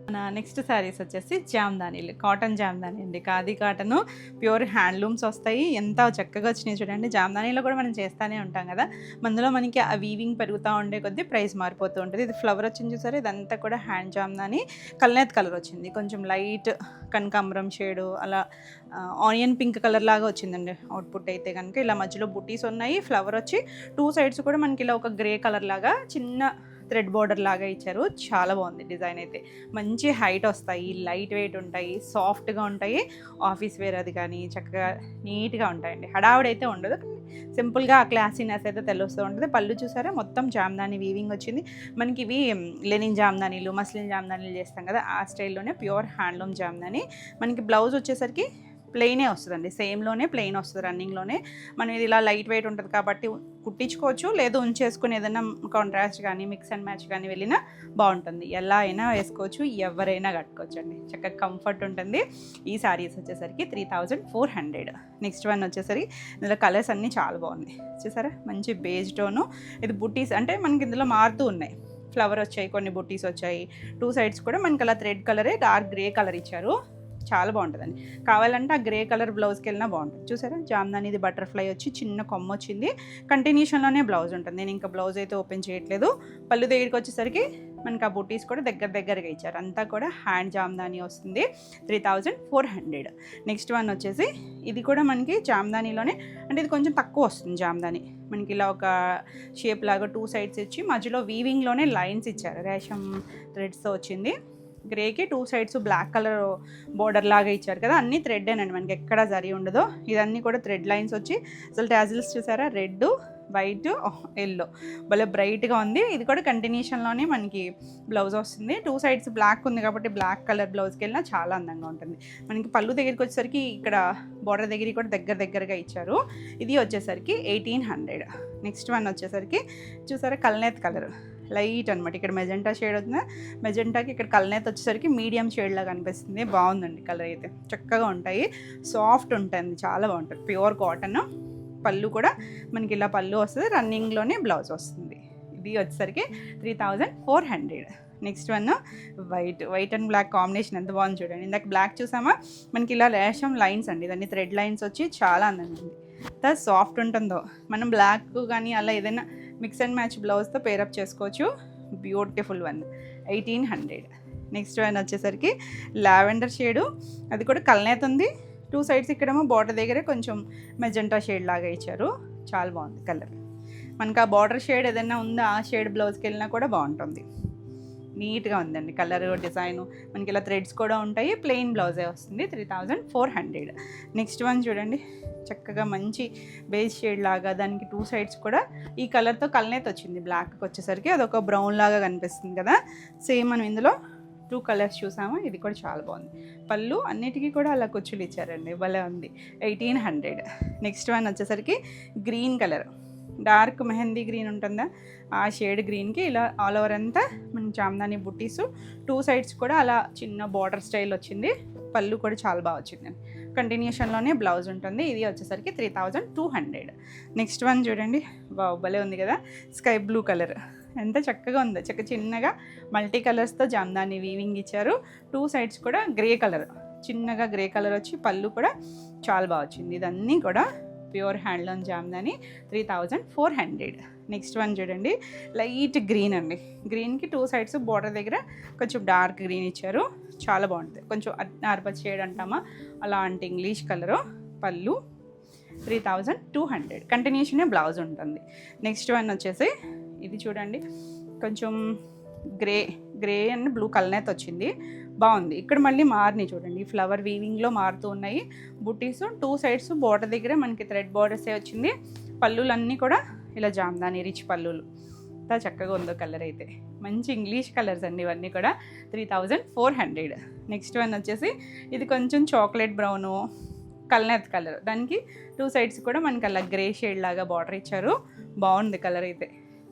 మన నెక్స్ట్ శారీస్ వచ్చేసి జామ్దానీలు, కాటన్ జామ్దానీ అండి. ఖాదీ కాటను ప్యూర్ హ్యాండ్లూమ్స్ వస్తాయి. ఎంత చక్కగా వచ్చినాయి చూడండి. జామ్దానీలో కూడా మనం చేస్తూనే ఉంటాం కదా, అందులో మనకి ఆ వీవింగ్ పెరుగుతూ ఉండే కొద్దీ ప్రైస్ మారిపోతూ ఉంటుంది. ఇది ఫ్లవర్ వచ్చింది చూసారు, ఇదంతా కూడా హ్యాండ్ జామ్దానీ. కల్నేత్ కలర్ వచ్చింది, కొంచెం లైట్ కనకాంబరం షేడు అలా ఆనియన్ పింక్ కలర్ లాగా వచ్చిందండి అవుట్పుట్ అయితే కనుక. ఇలా మధ్యలో బుటీస్ ఉన్నాయి. ఫ్లవర్ వచ్చి 2 సైడ్స్ కూడా మనకి ఇలా ఒక గ్రే కలర్ లాగా చిన్న థ్రెడ్ బోర్డర్ లాగా ఇచ్చారు. చాలా బాగుంది డిజైన్ అయితే. మంచి హైట్ వస్తాయి, లైట్ వెయిట్ ఉంటాయి, సాఫ్ట్గా ఉంటాయి. ఆఫీస్ వేర్ అది కానీ చక్కగా నీట్గా ఉంటాయండి. హడావుడైతే ఉండదు, సింపుల్గా క్లాసీనెస్ అయితే తెలుస్తూ ఉంటుంది. పళ్ళు చూసారా మొత్తం జామ్దానీ వీవింగ్ వచ్చింది. మనకి ఇవి లెనిన్ జామ్దానీలు, మస్లిన్ జామ్దానీలు చేస్తాం కదా, ఆ స్టైల్లోనే ప్యూర్ హ్యాండ్లూమ్ జామ్దానీ. మనకి బ్లౌజ్ వచ్చేసరికి ప్లెయినే వస్తుందండి, సేమ్లోనే ప్లెయిన్ వస్తుంది రన్నింగ్లోనే. మనం ఇది ఇలా లైట్ వెయిట్ ఉంటుంది కాబట్టి కుట్టించుకోవచ్చు, లేదు ఉంచేసుకుని ఏదైనా కాంట్రాస్ట్ కానీ మిక్స్ అండ్ మ్యాచ్ కానీ వెళ్ళినా బాగుంటుంది. ఎలా అయినా వేసుకోవచ్చు, ఎవరైనా కట్టుకోవచ్చు అండి, చక్కగా కంఫర్ట్ ఉంటుంది. ఈ శారీస్ వచ్చేసరికి 3400. నెక్స్ట్ వన్ వచ్చేసరికి ఇందులో కలర్స్ అన్నీ చాలా బాగున్నాయి చూసారా. మంచి బేజ్ టోను. ఇది బుట్టీస్ అంటే మనకి ఇందులో మారుతూ ఉన్నాయి. ఫ్లవర్ వచ్చాయి, కొన్ని బుట్టీస్ వచ్చాయి. 2 సైడ్స్ కూడా మనకి అలా థ్రెడ్ కలరే డార్క్ గ్రే కలర్ ఇచ్చారు. చాలా బాగుంటుందండి. కావాలంటే ఆ గ్రే కలర్ బ్లౌజ్కి వెళ్ళినా బాగుంటుంది చూసారా. జామ్దానీ ఇది బటర్ఫ్లై వచ్చి చిన్న కొమ్మ వచ్చింది. కంటిన్యూషన్లోనే బ్లౌజ్ ఉంటుంది. నేను ఇంకా బ్లౌజ్ అయితే ఓపెన్ చేయట్లేదు. పళ్ళు దగ్గరికి వచ్చేసరికి మనకి ఆ బుటీస్ కూడా దగ్గరగా ఇచ్చారు. అంతా కూడా హ్యాండ్ జామ్దానీ వస్తుంది. 3400. నెక్స్ట్ వన్ వచ్చేసి ఇది కూడా మనకి జామ్దానీలోనే, అంటే ఇది కొంచెం తక్కువ వస్తుంది జామ్దానీ. మనకి ఇలా ఒక షేప్ లాగా 2 సైడ్స్ ఇచ్చి మధ్యలో వీవింగ్లోనే లైన్స్ ఇచ్చారు. రేషం థ్రెడ్స్తో వచ్చింది. గ్రేకి 2 సైడ్స్ బ్లాక్ కలర్ బోర్డర్ లాగా ఇచ్చారు కదా, అన్నీ థ్రెడ్డేనండి, మనకి ఎక్కడ జరి ఉండదు. ఇదన్నీ కూడా థ్రెడ్ లైన్స్ వచ్చి అసలు టాజిల్స్ చూసారా, రెడ్ వైట్ ఎల్లో భలే బ్రైట్గా ఉంది. ఇది కూడా కంటిన్యూషన్లోనే మనకి బ్లౌజ్ వస్తుంది. 2 సైడ్స్ బ్లాక్ ఉంది కాబట్టి బ్లాక్ కలర్ బ్లౌజ్కి వెళ్ళినా చాలా అందంగా ఉంటుంది. మనకి పళ్ళు దగ్గరికి వచ్చేసరికి ఇక్కడ బోర్డర్ దగ్గరికి కూడా దగ్గరగా ఇచ్చారు. ఇది వచ్చేసరికి 1800. నెక్స్ట్ వన్ వచ్చేసరికి చూసారా కల్నేత్ కలర్ లైట్ అనమాట. ఇక్కడ మెజెంటా షేడ్ అవుతుంది, మెజెంటాకి ఇక్కడ కల్నేత్ వచ్చేసరికి మీడియం షేడ్ లాగా అనిపిస్తుంది. బాగుందండి కలర్ అయితే, చక్కగా ఉంటాయి, సాఫ్ట్ ఉంటుంది, చాలా బాగుంటుంది. Pure cotton. పళ్ళు కూడా మనకి ఇలా పళ్ళు వస్తుంది, రన్నింగ్లోనే బ్లౌజ్ వస్తుంది. ఇది వచ్చేసరికి 3400. Next one white and black combination ఎంత బాగుంది చూడండి. ఇందాక బ్లాక్ చూసామా, మనకి ఇలా రేషం లైన్స్ అండి, దాన్ని థ్రెడ్ లైన్స్ వచ్చి చాలా అందంగా ఉంది. ఎంత సాఫ్ట్ ఉంటుందో. మనం బ్లాక్ కానీ అలా ఏదైనా మిక్స్ అండ్ మ్యాచ్ బ్లౌజ్తో పేరప్ చేసుకోవచ్చు. Beautiful one 1800. నెక్స్ట్ వన్ వచ్చేసరికి లావెండర్ షేడు, అది కూడా కల్నేత్ ఉంది. 2 సైడ్స్ ఇక్కడేమో బార్డర్ దగ్గరే కొంచెం మెజెంటా షేడ్ లాగా ఇచ్చారు. చాలా బాగుంది కలర్. మనకు ఆ బార్డర్ షేడ్ ఏదైనా ఉందా ఆ షేడ్ బ్లౌజ్కి వెళ్ళినా కూడా బాగుంటుంది. నీట్గా ఉందండి కలర్ డిజైను. మనకి ఇలా థ్రెడ్స్ కూడా ఉంటాయి. ప్లెయిన్ బ్లౌజే వస్తుంది. 3400. నెక్స్ట్ వన్ చూడండి, చక్కగా మంచి బేస్ షేడ్ లాగా, దానికి 2 సైడ్స్ కూడా ఈ కలర్తో కల్నేత్ వచ్చింది. బ్లాక్కి వచ్చేసరికి అదొక బ్రౌన్ లాగా కనిపిస్తుంది కదా. సేమ్ మనం ఇందులో 2 కలర్స్ చూసాము. ఇది కూడా చాలా బాగుంది. పళ్ళు అన్నిటికీ కూడా అలా కుచ్చులు ఇచ్చారండి, భలే ఉంది. 1800. నెక్స్ట్ వన్ వచ్చేసరికి green colour, dark mehndi green ఉంటుందా ఆ షేడ్ గ్రీన్కి ఇలా ఆల్ ఓవర్ అంతా మన జామ్దానీ బుట్టీసు. 2 సైడ్స్ కూడా అలా చిన్న బార్డర్ స్టైల్ వచ్చింది. పళ్ళు కూడా చాలా బాగా వచ్చింది. కంటిన్యూషన్లోనే బ్లౌజ్ ఉంటుంది. ఇది వచ్చేసరికి 3200. నెక్స్ట్ వన్ చూడండి, భలే ఉంది కదా, స్కై బ్లూ కలర్ ఎంత చక్కగా ఉందో, చిన్నగా మల్టీ కలర్స్తో జామ్దాని వీవింగ్ ఇచ్చారు. 2 సైడ్స్ కూడా గ్రే కలర్, చిన్నగా గ్రే కలర్ వచ్చి పళ్ళు కూడా చాలా బాగా వచ్చింది. ఇదన్నీ కూడా pure handloom Jamdani 3400. Next one చూడండి, లైట్ గ్రీన్ అండి. గ్రీన్కి 2 సైడ్స్ బోర్డర్ దగ్గర కొంచెం డార్క్ గ్రీన్ ఇచ్చారు, చాలా బాగుంటుంది. కొంచెం నార్పచ్ షేడ్ అంటామా అలాంటి ఇంగ్లీష్ కలరు. పళ్ళు 3200. కంటిన్యూషనే బ్లౌజ్ ఉంటుంది. నెక్స్ట్ వన్ వచ్చేసి ఇది చూడండి, కొంచెం గ్రే అండ్ బ్లూ కలర్నైతే వచ్చింది, బాగుంది. ఇక్కడ మళ్ళీ మారినాయి చూడండి, ఫ్లవర్ వీవింగ్లో మారుతూ ఉన్నాయి. బుటీస్ 2 సైడ్స్ బోర్డర్ దగ్గర మనకి థ్రెడ్ బోర్డర్సే వచ్చింది. పళ్ళులన్నీ కూడా ఇలా జామ్దాని రిచ్ పళ్ళులు, ఎంత చక్కగా ఉందో కలర్ అయితే. మంచి ఇంగ్లీష్ కలర్స్ అండి ఇవన్నీ కూడా. 3400. నెక్స్ట్ వన్ వచ్చేసి ఇది కొంచెం చాక్లెట్ బ్రౌను కల్నేత్ కలర్, దానికి 2 సైడ్స్ కూడా మనకి అలా గ్రే షేడ్ లాగా బార్డర్ ఇచ్చారు, బాగుంది కలర్ అయితే.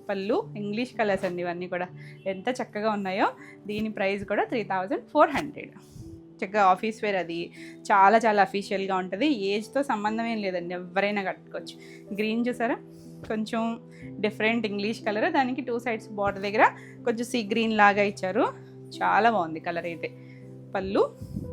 పళ్ళు ఇంగ్లీష్ కలర్స్ అండి ఇవన్నీ కూడా, ఎంత చక్కగా ఉన్నాయో. దీని ప్రైస్ కూడా 3400. చక్కగా ఆఫీస్ వేర్, అది చాలా అఫీషియల్గా ఉంటుంది. ఏజ్తో సంబంధం ఏం లేదండి, ఎవరైనా కట్టుకోవచ్చు. గ్రీన్ చూసారా, కొంచెం డిఫరెంట్ ఇంగ్లీష్ కలర్, దానికి 2 సైడ్స్ బార్డర్ దగ్గర కొంచెం సీ గ్రీన్ లాగా ఇచ్చారు, చాలా బాగుంది కలర్ అయితే.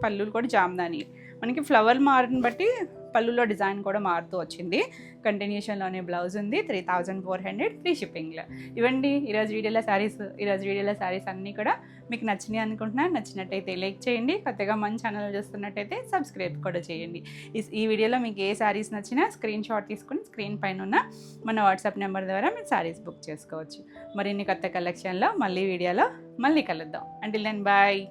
పళ్ళు కూడా జామ్దాని, మనకి ఫ్లవర్ మారిని బట్టి పళ్ళులో డిజైన్ కూడా మారుతూ వచ్చింది. కంటిన్యూషన్లోనే బ్లౌజ్ ఉంది. 3400 ఫ్రీ షిప్పింగ్లో. ఇవ్వండి ఈరోజు వీడియోలో శారీస్ అన్నీ కూడా మీకు నచ్చినాయి అనుకుంటున్నా. నచ్చినట్టయితే లైక్ చేయండి, కొత్తగా మన ఛానల్ చూస్తున్నట్టయితే సబ్స్క్రైబ్ కూడా చేయండి. ఈ వీడియోలో మీకు ఏ శారీస్ నచ్చినా స్క్రీన్ షాట్ తీసుకుని స్క్రీన్ పైన ఉన్న మన వాట్సాప్ నెంబర్ ద్వారా మీరు శారీస్ బుక్ చేసుకోవచ్చు. మరిన్ని కొత్త కలెక్షన్లో వీడియోలో మళ్ళీ కలుద్దాం. Until then bye.